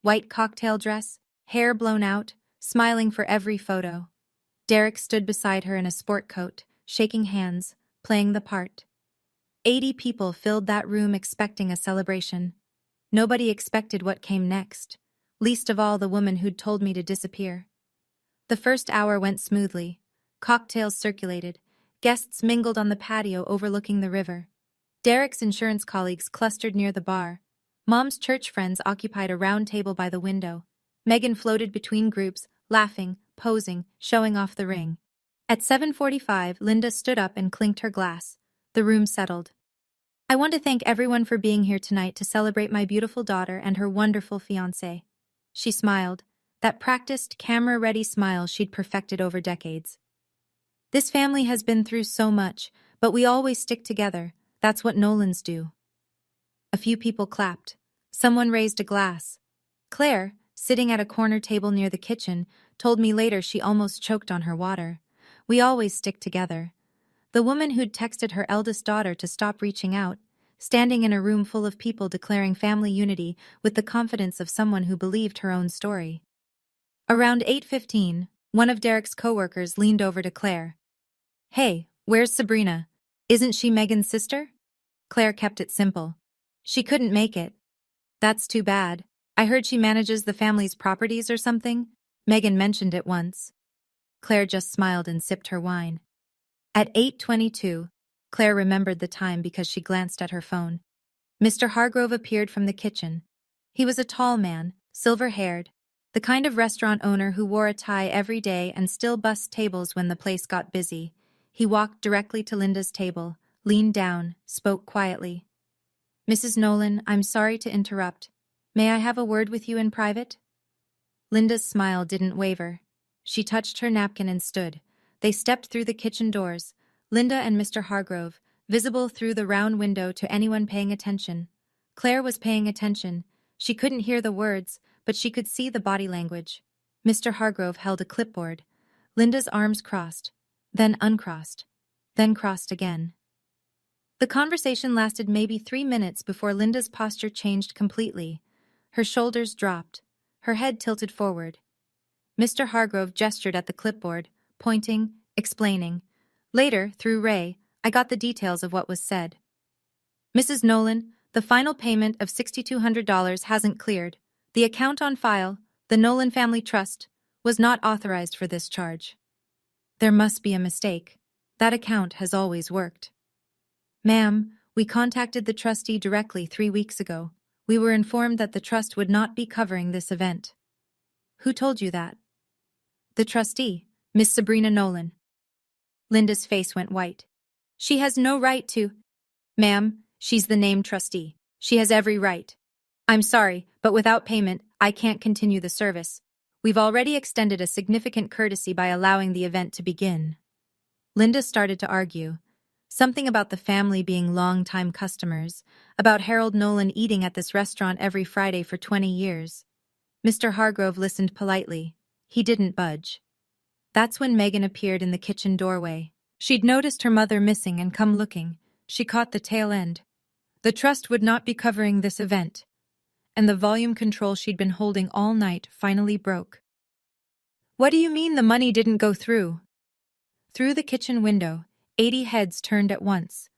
White cocktail dress, hair blown out, smiling for every photo. Derek stood beside her in a sport coat, shaking hands, playing the part. 80 people filled that room expecting a celebration. Nobody expected what came next, least of all the woman who'd told me to disappear. The first hour went smoothly. Cocktails circulated. Guests mingled on the patio overlooking the river. Derek's insurance colleagues clustered near the bar. Mom's church friends occupied a round table by the window. Megan floated between groups, laughing, posing, showing off the ring. At 7:45, Linda stood up and clinked her glass. The room settled. I want to thank everyone for being here tonight to celebrate my beautiful daughter and her wonderful fiancé. She smiled, that practiced, camera-ready smile she'd perfected over decades. This family has been through so much, but we always stick together. That's what Nolans do. A few people clapped. Someone raised a glass. Claire, sitting at a corner table near the kitchen, told me later she almost choked on her water. We always stick together. The woman who'd texted her eldest daughter to stop reaching out, standing in a room full of people declaring family unity with the confidence of someone who believed her own story. Around 8:15, one of Derek's coworkers leaned over to Claire. Hey, where's Sabrina? Isn't she Megan's sister? Claire kept it simple. She couldn't make it. That's too bad. I heard she manages the family's properties or something. Megan mentioned it once. Claire just smiled and sipped her wine. At 8:22, Claire remembered the time because she glanced at her phone. Mr. Hargrove appeared from the kitchen. He was a tall man, silver-haired, the kind of restaurant owner who wore a tie every day and still bussed tables when the place got busy. He walked directly to Linda's table, leaned down, spoke quietly. Mrs. Nolan, I'm sorry to interrupt. May I have a word with you in private? Linda's smile didn't waver. She touched her napkin and stood. They stepped through the kitchen doors, Linda and Mr. Hargrove, visible through the round window to anyone paying attention. Claire was paying attention. She couldn't hear the words, but she could see the body language. Mr. Hargrove held a clipboard. Linda's arms crossed, then uncrossed, then crossed again. The conversation lasted maybe 3 minutes before Linda's posture changed completely. Her shoulders dropped, her head tilted forward. Mr. Hargrove gestured at the clipboard, pointing, explaining. Later, through Ray, I got the details of what was said. Mrs. Nolan, the final payment of $6,200 hasn't cleared. The account on file, the Nolan Family Trust, was not authorized for this charge. There must be a mistake. That account has always worked. Ma'am, we contacted the trustee directly 3 weeks ago. We were informed that the trust would not be covering this event. Who told you that? The trustee, Miss Sabrina Nolan. Linda's face went white. She has no right to. Ma'am, she's the named trustee. She has every right. I'm sorry, but without payment, I can't continue the service. We've already extended a significant courtesy by allowing the event to begin. Linda started to argue. Something about the family being long-time customers, about Harold Nolan eating at this restaurant every Friday for 20 years. Mr. Hargrove listened politely. He didn't budge. That's when Megan appeared in the kitchen doorway. She'd noticed her mother missing and come looking. She caught the tail end. The trust would not be covering this event. And the volume control she'd been holding all night finally broke. What do you mean the money didn't go through? Through the kitchen window, 80 heads turned at once.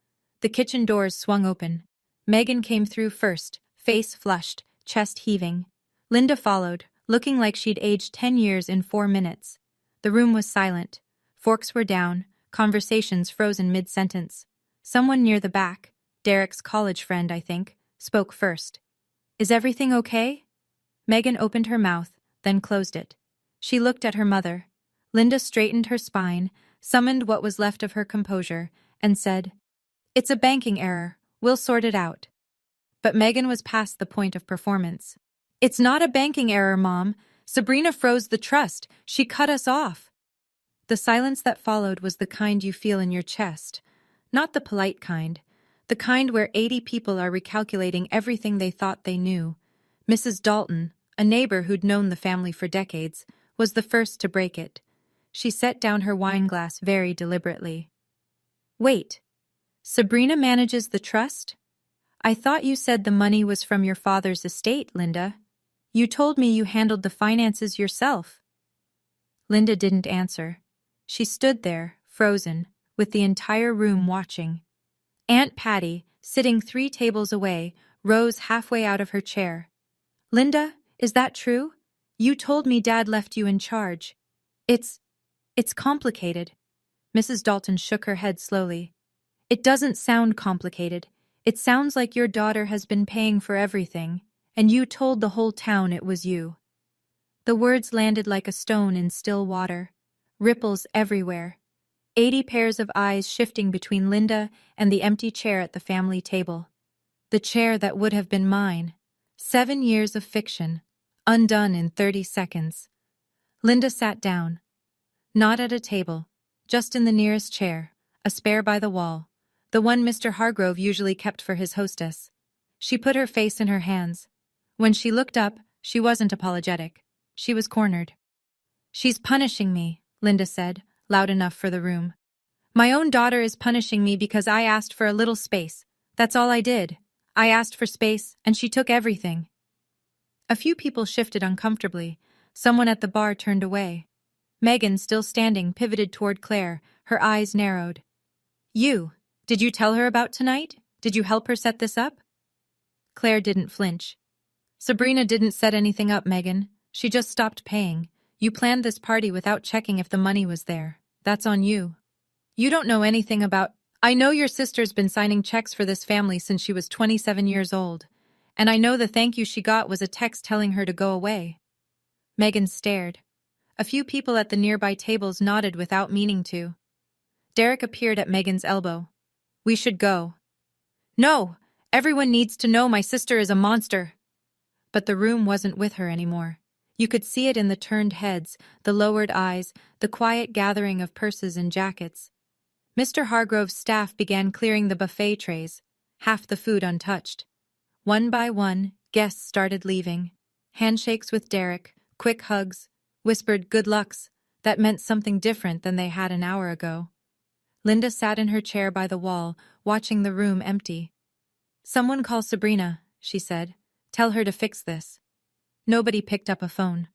The kitchen doors swung open. Megan came through first, face flushed, chest heaving. Linda followed, looking like she'd aged 10 years in 4 minutes. The room was silent. Forks were down, conversations frozen mid-sentence. Someone near the back, Derek's college friend, I think, spoke first. Is everything okay? Megan opened her mouth, then closed it. She looked at her mother. Linda straightened her spine, summoned what was left of her composure, and said, It's a banking error. We'll sort it out. But Megan was past the point of performance. It's not a banking error, Mom. Sabrina froze the trust. She cut us off. The silence that followed was the kind you feel in your chest. Not the polite kind. The kind where 80 people are recalculating everything they thought they knew. Mrs. Dalton, a neighbor who'd known the family for decades, was the first to break it. She set down her wineglass very deliberately. Wait. Sabrina manages the trust? I thought you said the money was from your father's estate, Linda. You told me you handled the finances yourself. Linda didn't answer. She stood there, frozen, with the entire room watching. Aunt Patty, sitting 3 tables away, rose halfway out of her chair. Linda, is that true? You told me Dad left you in charge. It's complicated. Mrs. Dalton shook her head slowly. It doesn't sound complicated. It sounds like your daughter has been paying for everything, and you told the whole town it was you. The words landed like a stone in still water. Ripples everywhere. 80 pairs of eyes shifting between Linda and the empty chair at the family table. The chair that would have been mine. 7 years of fiction, undone in 30 seconds. Linda sat down. Not at a table, just in the nearest chair, a spare by the wall, the one Mr. Hargrove usually kept for his hostess. She put her face in her hands. When she looked up, she wasn't apologetic. She was cornered. She's punishing me, Linda said, loud enough for the room. My own daughter is punishing me because I asked for a little space. That's all I did. I asked for space, and she took everything. A few people shifted uncomfortably. Someone at the bar turned away. Megan, still standing, pivoted toward Claire, her eyes narrowed. You, did you tell her about tonight? Did you help her set this up? Claire didn't flinch. Sabrina didn't set anything up, Megan. She just stopped paying. You planned this party without checking if the money was there. That's on you. You don't know anything about... I know your sister's been signing checks for this family since she was 27 years old. And I know the thank you she got was a text telling her to go away. Megan stared. A few people at the nearby tables nodded without meaning to. Derek appeared at Megan's elbow. We should go. No! Everyone needs to know my sister is a monster. But the room wasn't with her anymore. You could see it in the turned heads, the lowered eyes, the quiet gathering of purses and jackets. Mr. Hargrove's staff began clearing the buffet trays, half the food untouched. One by one, guests started leaving. Handshakes with Derek, quick hugs, whispered good lucks, that meant something different than they had an hour ago. Linda sat in her chair by the wall, watching the room empty. Someone call Sabrina, she said. Tell her to fix this. Nobody picked up a phone.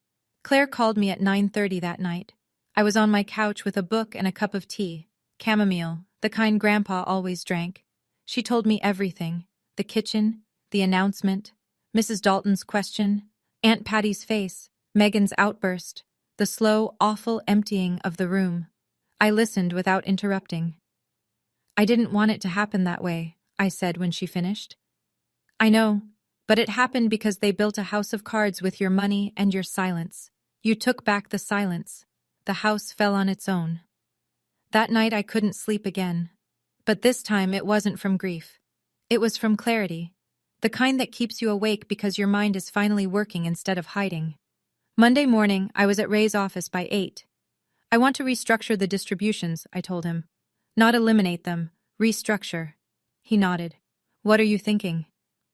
Claire called me at 9:30 that night. I was on my couch with a book and a cup of tea, chamomile, the kind Grandpa always drank. She told me everything, the kitchen, the announcement, Mrs. Dalton's question, Aunt Patty's face, Megan's outburst, the slow, awful emptying of the room. I listened without interrupting. I didn't want it to happen that way, I said when she finished. I know, but it happened because they built a house of cards with your money and your silence. You took back the silence. The house fell on its own. That night I couldn't sleep again. But this time it wasn't from grief. It was from clarity. The kind that keeps you awake because your mind is finally working instead of hiding. Monday morning, I was at Ray's office by 8. I want to restructure the distributions, I told him. Not eliminate them, restructure. He nodded. What are you thinking?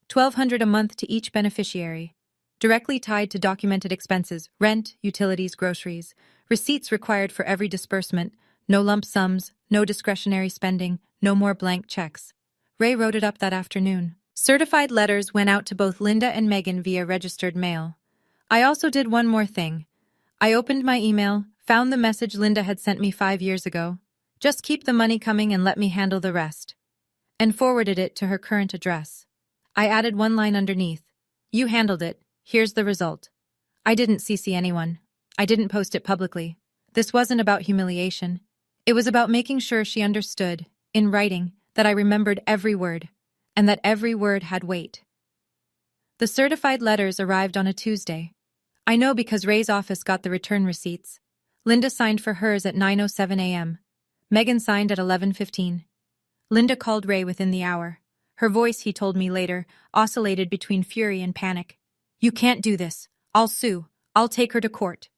$1,200 a month to each beneficiary. Directly tied to documented expenses, rent, utilities, groceries. Receipts required for every disbursement. No lump sums, no discretionary spending, no more blank checks. Ray wrote it up that afternoon. Certified letters went out to both Linda and Megan via registered mail. I also did one more thing. I opened my email, found the message Linda had sent me 5 years ago. Just keep the money coming and let me handle the rest. And forwarded it to her current address. I added one line underneath. You handled it. Here's the result. I didn't CC anyone. I didn't post it publicly. This wasn't about humiliation. It was about making sure she understood, in writing, that I remembered every word, and that every word had weight. The certified letters arrived on a Tuesday. I know because Ray's office got the return receipts. Linda signed for hers at 9:07 a.m. Megan signed at 11:15. Linda called Ray within the hour. Her voice, he told me later, oscillated between fury and panic. You can't do this. I'll sue. I'll take her to court.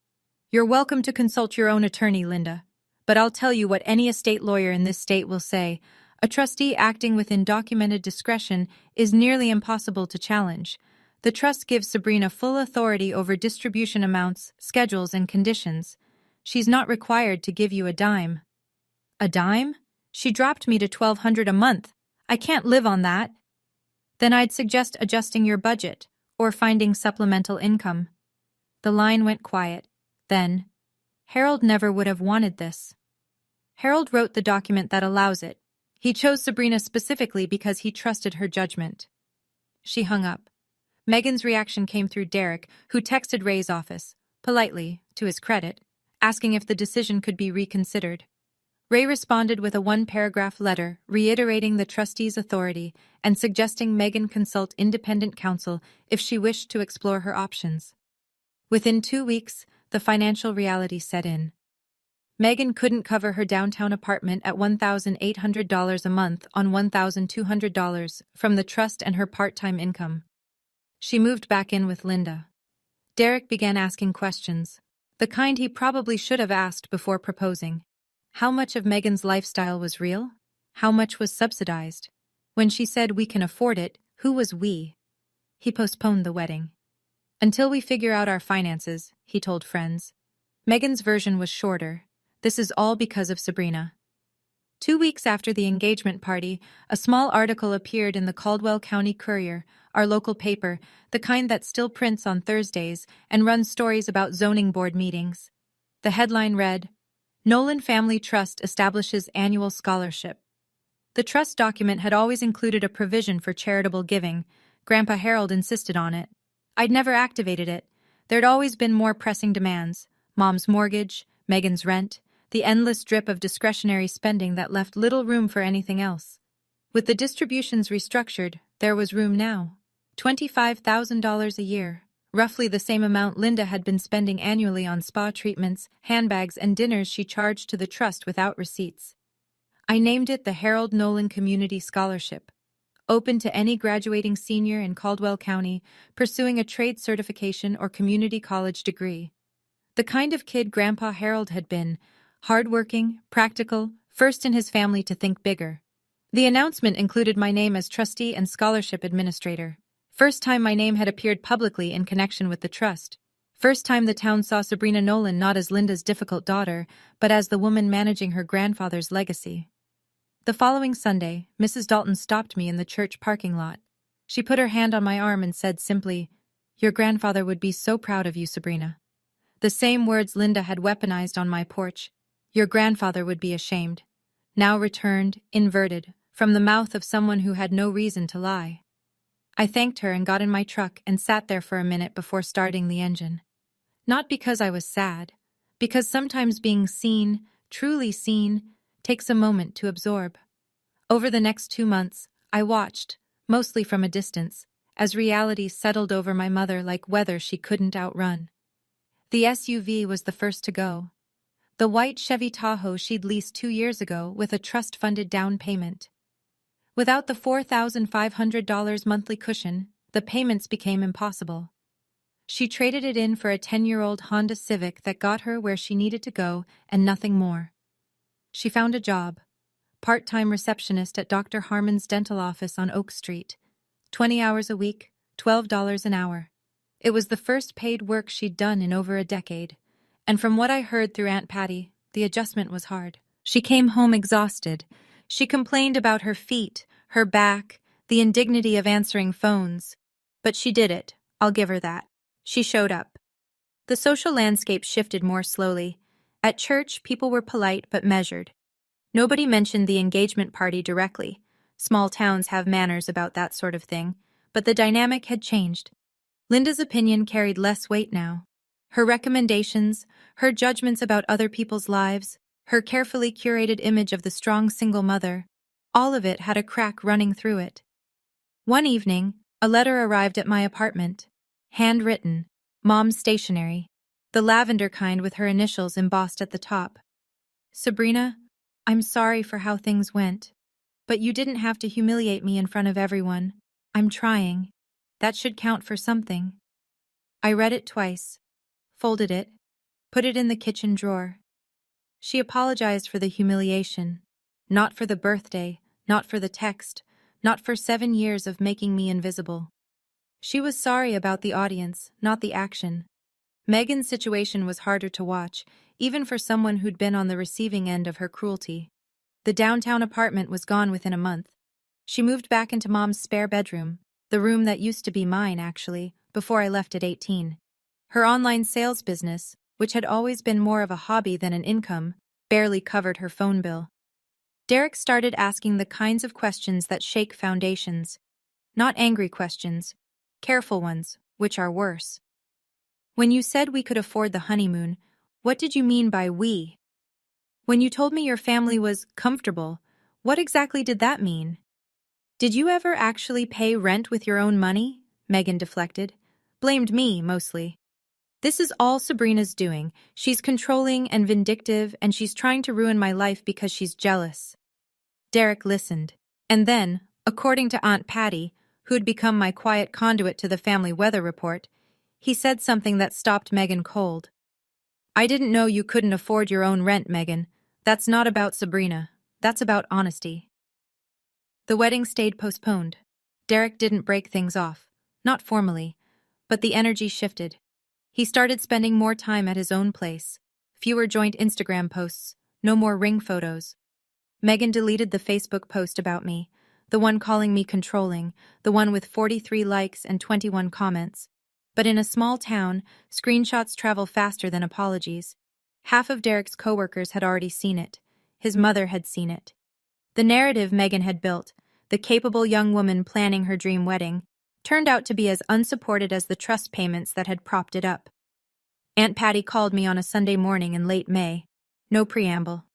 You're welcome to consult your own attorney, Linda. But I'll tell you what any estate lawyer in this state will say. A trustee acting within documented discretion is nearly impossible to challenge. The trust gives Sabrina full authority over distribution amounts, schedules, and conditions. She's not required to give you a dime. A dime? She dropped me to $1,200 a month. I can't live on that. Then I'd suggest adjusting your budget, or finding supplemental income. The line went quiet. Then, Harold never would have wanted this. Harold wrote the document that allows it. He chose Sabrina specifically because he trusted her judgment. She hung up. Megan's reaction came through Derek, who texted Ray's office, politely, to his credit, asking if the decision could be reconsidered. Ray responded with a 1-paragraph letter reiterating the trustee's authority and suggesting Megan consult independent counsel if she wished to explore her options. Within 2 weeks, the financial reality set in. Megan couldn't cover her downtown apartment at $1,800 a month on $1,200 from the trust and her part-time income. She moved back in with Linda. Derek began asking questions, the kind he probably should have asked before proposing. How much of Megan's lifestyle was real? How much was subsidized? When she said we can afford it, who was we? He postponed the wedding. Until we figure out our finances, he told friends. Megan's version was shorter. This is all because of Sabrina. 2 weeks after the engagement party, a small article appeared in the Caldwell County Courier, our local paper, the kind that still prints on Thursdays and runs stories about zoning board meetings. The headline read, Nolan Family Trust establishes annual scholarship. The trust document had always included a provision for charitable giving. Grandpa Harold insisted on it. I'd never activated it. There'd always been more pressing demands. Mom's mortgage, Megan's rent, the endless drip of discretionary spending that left little room for anything else. With the distributions restructured, there was room now. $25,000 a year, roughly the same amount Linda had been spending annually on spa treatments, handbags, and dinners she charged to the trust without receipts. I named it the Harold Nolan Community Scholarship, open to any graduating senior in Caldwell County pursuing a trade certification or community college degree. The kind of kid Grandpa Harold had been, hardworking, practical, first in his family to think bigger. The announcement included my name as trustee and scholarship administrator. First time my name had appeared publicly in connection with the trust. First time the town saw Sabrina Nolan not as Linda's difficult daughter, but as the woman managing her grandfather's legacy. The following Sunday, Mrs. Dalton stopped me in the church parking lot. She put her hand on my arm and said simply, Your grandfather would be so proud of you, Sabrina. The same words Linda had weaponized on my porch. Your grandfather would be ashamed. Now returned, inverted, from the mouth of someone who had no reason to lie. I thanked her and got in my truck and sat there for a minute before starting the engine. Not because I was sad, because sometimes being seen, truly seen, takes a moment to absorb. Over the next 2 months, I watched, mostly from a distance, as reality settled over my mother like weather she couldn't outrun. The SUV was the first to go. The white Chevy Tahoe she'd leased 2 years ago with a trust-funded down payment. Without the $4,500 monthly cushion, the payments became impossible. She traded it in for a 10-year-old Honda Civic that got her where she needed to go and nothing more. She found a job, part-time receptionist at Dr. Harmon's dental office on Oak Street. 20 hours a week, $12 an hour. It was the first paid work she'd done in over a decade, and from what I heard through Aunt Patty, the adjustment was hard. She came home exhausted. She complained about her feet, her back, the indignity of answering phones. But she did it, I'll give her that. She showed up. The social landscape shifted more slowly. At church, people were polite but measured. Nobody mentioned the engagement party directly. Small towns have manners about that sort of thing, but the dynamic had changed. Linda's opinion carried less weight now. Her recommendations, her judgments about other people's lives, her carefully curated image of the strong single mother, all of it had a crack running through it. One evening, a letter arrived at my apartment. Handwritten, Mom's stationery, the lavender kind with her initials embossed at the top. Sabrina, I'm sorry for how things went. But you didn't have to humiliate me in front of everyone. I'm trying. That should count for something. I read it twice, folded it, put it in the kitchen drawer. She apologized for the humiliation, not for the birthday, not for the text, not for 7 years of making me invisible. She was sorry about the audience, not the action. Megan's situation was harder to watch, even for someone who'd been on the receiving end of her cruelty. The downtown apartment was gone within a month. She moved back into Mom's spare bedroom, the room that used to be mine, actually, before I left at 18. Her online sales business, which had always been more of a hobby than an income, barely covered her phone bill. Derek started asking the kinds of questions that shake foundations. Not angry questions, careful ones, which are worse. When you said we could afford the honeymoon, what did you mean by we? When you told me your family was comfortable, what exactly did that mean? Did you ever actually pay rent with your own money? Megan deflected. Blamed me, mostly. This is all Sabrina's doing. She's controlling and vindictive, and she's trying to ruin my life because she's jealous. Derek listened. And then, according to Aunt Patty, who'd become my quiet conduit to the family weather report, he said something that stopped Megan cold. I didn't know you couldn't afford your own rent, Megan. That's not about Sabrina. That's about honesty. The wedding stayed postponed. Derek didn't break things off. Not formally. But the energy shifted. He started spending more time at his own place. Fewer joint Instagram posts. No more ring photos. Megan deleted the Facebook post about me. The one calling me controlling. The one with 43 likes and 21 comments. But in a small town, screenshots travel faster than apologies. Half of Derek's coworkers had already seen it. His mother had seen it. The narrative Megan had built, the capable young woman planning her dream wedding, turned out to be as unsupported as the trust payments that had propped it up. Aunt Patty called me on a Sunday morning in late May. No preamble.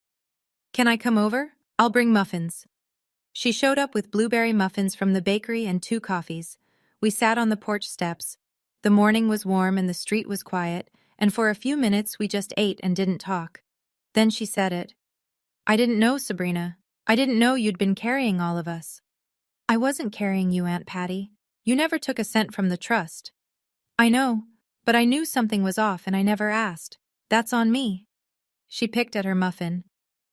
Can I come over? I'll bring muffins. She showed up with blueberry muffins from the bakery and 2 coffees. We sat on the porch steps. The morning was warm and the street was quiet, and for a few minutes we just ate and didn't talk. Then she said it. I didn't know, Sabrina. I didn't know you'd been carrying all of us. I wasn't carrying you, Aunt Patty. You never took a cent from the trust. I know, but I knew something was off and I never asked. That's on me. She picked at her muffin.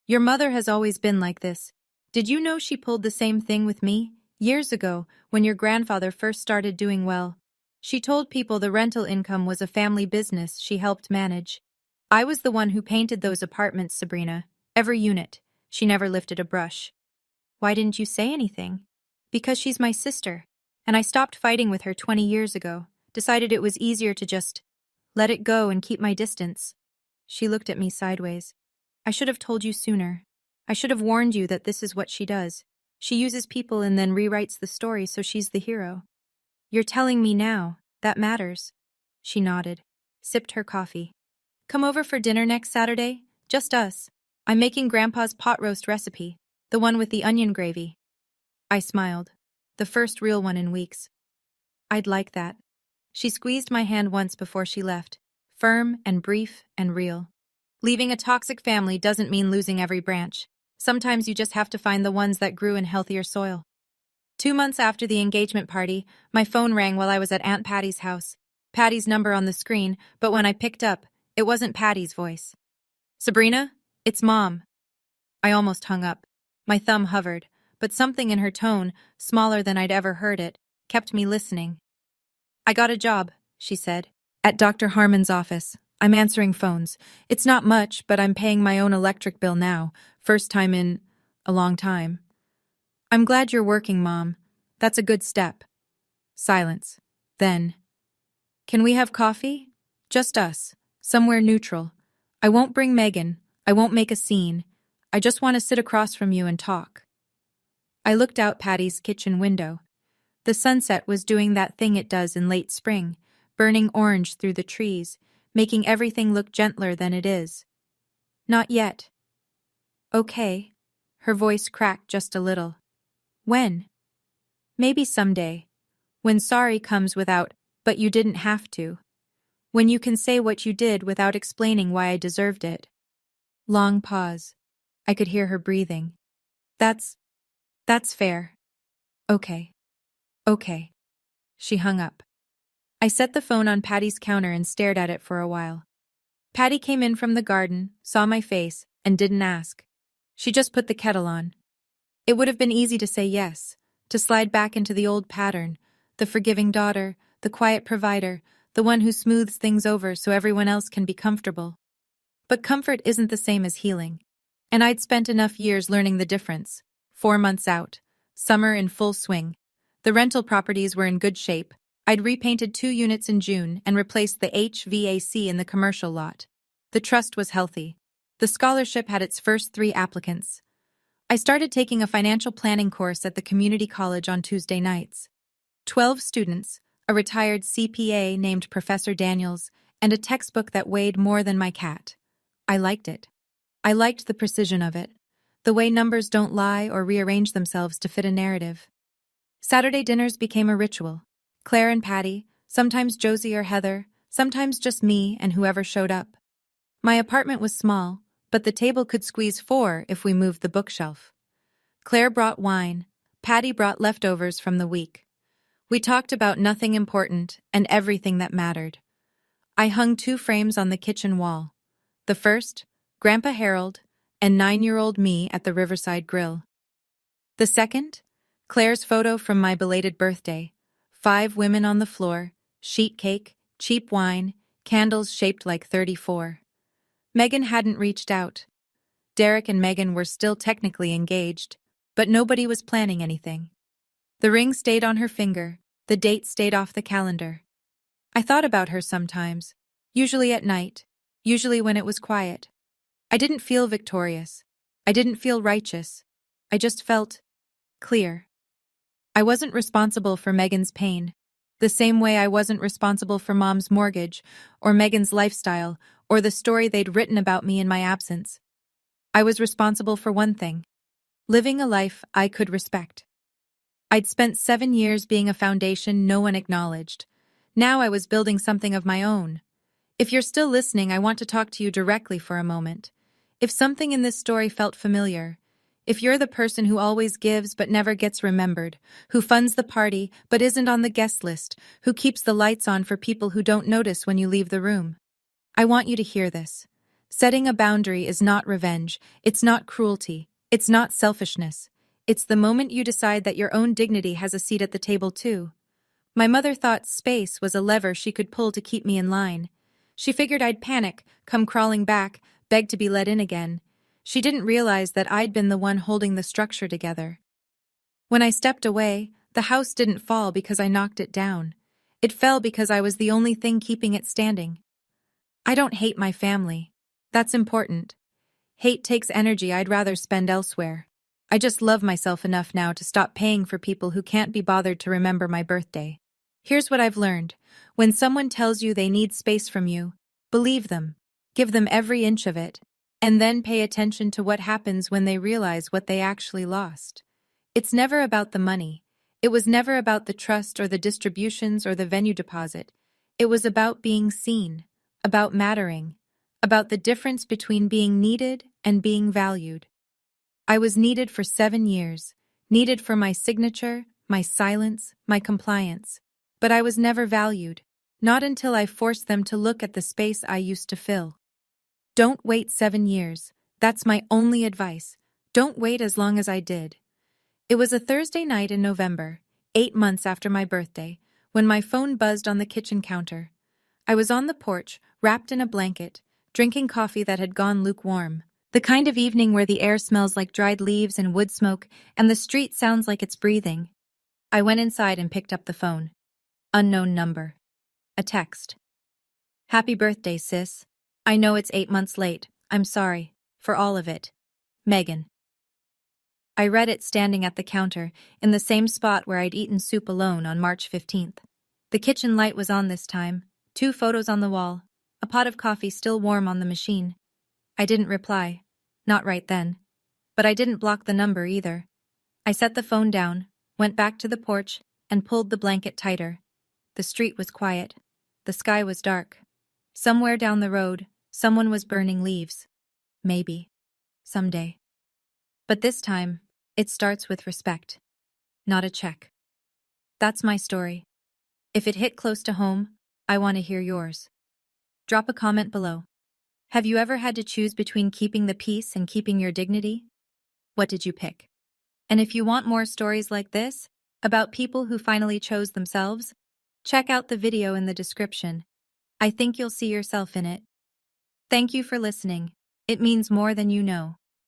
Your mother has always been like this. Did you know she pulled the same thing with me? Years ago, when your grandfather first started doing well. She told people the rental income was a family business she helped manage. I was the one who painted those apartments, Sabrina. Every unit. She never lifted a brush. Why didn't you say anything? Because she's my sister, and I stopped fighting with her 20 years ago. Decided it was easier to just let it go and keep my distance. She looked at me sideways. I should have told you sooner. I should have warned you that this is what she does. She uses people and then rewrites the story so she's the hero. You're telling me now. That matters. She nodded, sipped her coffee. Come over for dinner next Saturday? Just us. I'm making Grandpa's pot roast recipe. The one with the onion gravy. I smiled. The first real one in weeks. I'd like that. She squeezed my hand once before she left, firm and brief and real. Leaving a toxic family doesn't mean losing every branch. Sometimes you just have to find the ones that grew in healthier soil. 2 months after the engagement party, my phone rang while I was at Aunt Patty's house. Patty's number on the screen, but when I picked up, it wasn't Patty's voice. Sabrina? It's Mom. I almost hung up. My thumb hovered, but something in her tone, smaller than I'd ever heard it, kept me listening. I got a job, she said, at Dr. Harmon's office. I'm answering phones. It's not much, but I'm paying my own electric bill now, first time in a long time. I'm glad you're working, Mom. That's a good step. Silence. Then, can we have coffee? Just us. Somewhere neutral. I won't bring Megan. I won't make a scene. I just want to sit across from you and talk. I looked out Patty's kitchen window. The sunset was doing that thing it does in late spring, burning orange through the trees, making everything look gentler than it is. Not yet. Okay. Her voice cracked just a little. When? Maybe someday. When sorry comes without, but you didn't have to. When you can say what you did without explaining why I deserved it. Long pause. I could hear her breathing. That's fair. Okay. Okay. She hung up. I set the phone on Patty's counter and stared at it for a while. Patty came in from the garden, saw my face, and didn't ask. She just put the kettle on. It would have been easy to say yes, to slide back into the old pattern, the forgiving daughter, the quiet provider, the one who smooths things over so everyone else can be comfortable. But comfort isn't the same as healing. And I'd spent enough years learning the difference. 4 months out. Summer in full swing. The rental properties were in good shape. I'd repainted 2 units in June and replaced the HVAC in the commercial lot. The trust was healthy. The scholarship had its first 3 applicants. I started taking a financial planning course at the community college on Tuesday nights. 12 students, a retired CPA named Professor Daniels, and a textbook that weighed more than my cat. I liked it. I liked the precision of it, the way numbers don't lie or rearrange themselves to fit a narrative. Saturday dinners became a ritual. Claire and Patty, sometimes Josie or Heather, sometimes just me and whoever showed up. My apartment was small, but the table could squeeze 4 if we moved the bookshelf. Claire brought wine. Patty brought leftovers from the week. We talked about nothing important and everything that mattered. I hung 2 frames on the kitchen wall. The first, Grandpa Harold, and 9-year-old me at the Riverside Grill. The second, Claire's photo from my belated birthday. 5 women on the floor, sheet cake, cheap wine, candles shaped like 34. Megan hadn't reached out. Derek and Megan were still technically engaged, but nobody was planning anything. The ring stayed on her finger, the date stayed off the calendar. I thought about her sometimes, usually at night, usually when it was quiet. I didn't feel victorious. I didn't feel righteous. I just felt clear. I wasn't responsible for Megan's pain, the same way I wasn't responsible for Mom's mortgage, or Megan's lifestyle, or the story they'd written about me in my absence. I was responsible for one thing: living a life I could respect. I'd spent 7 years being a foundation no one acknowledged. Now I was building something of my own. If you're still listening, I want to talk to you directly for a moment. If something in this story felt familiar, if you're the person who always gives but never gets remembered, who funds the party but isn't on the guest list, who keeps the lights on for people who don't notice when you leave the room, I want you to hear this. Setting a boundary is not revenge, it's not cruelty, it's not selfishness. It's the moment you decide that your own dignity has a seat at the table too. My mother thought space was a lever she could pull to keep me in line. She figured I'd panic, come crawling back, beg to be let in again. She didn't realize that I'd been the one holding the structure together. When I stepped away, the house didn't fall because I knocked it down. It fell because I was the only thing keeping it standing. I don't hate my family. That's important. Hate takes energy I'd rather spend elsewhere. I just love myself enough now to stop paying for people who can't be bothered to remember my birthday. Here's what I've learned. When someone tells you they need space from you, believe them. Give them every inch of it. And then pay attention to what happens when they realize what they actually lost. It's never about the money. It was never about the trust or the distributions or the venue deposit. It was about being seen, about mattering, about the difference between being needed and being valued. I was needed for 7 years, needed for my signature, my silence, my compliance. But I was never valued, not until I forced them to look at the space I used to fill. Don't wait 7 years. That's my only advice. Don't wait as long as I did. It was a Thursday night in November, 8 months after my birthday, when my phone buzzed on the kitchen counter. I was on the porch, wrapped in a blanket, drinking coffee that had gone lukewarm. The kind of evening where the air smells like dried leaves and wood smoke, and the street sounds like it's breathing. I went inside and picked up the phone. Unknown number. A text. Happy birthday, sis. I know it's 8 months late. I'm sorry. For all of it. Megan. I read it standing at the counter, in the same spot where I'd eaten soup alone on March 15th. The kitchen light was on this time, 2 photos on the wall, a pot of coffee still warm on the machine. I didn't reply. Not right then. But I didn't block the number either. I set the phone down, went back to the porch, and pulled the blanket tighter. The street was quiet. The sky was dark. Somewhere down the road, someone was burning leaves. Maybe. Someday. But this time, it starts with respect. Not a check. That's my story. If it hit close to home, I want to hear yours. Drop a comment below. Have you ever had to choose between keeping the peace and keeping your dignity? What did you pick? And if you want more stories like this, about people who finally chose themselves, check out the video in the description. I think you'll see yourself in it. Thank you for listening. It means more than you know.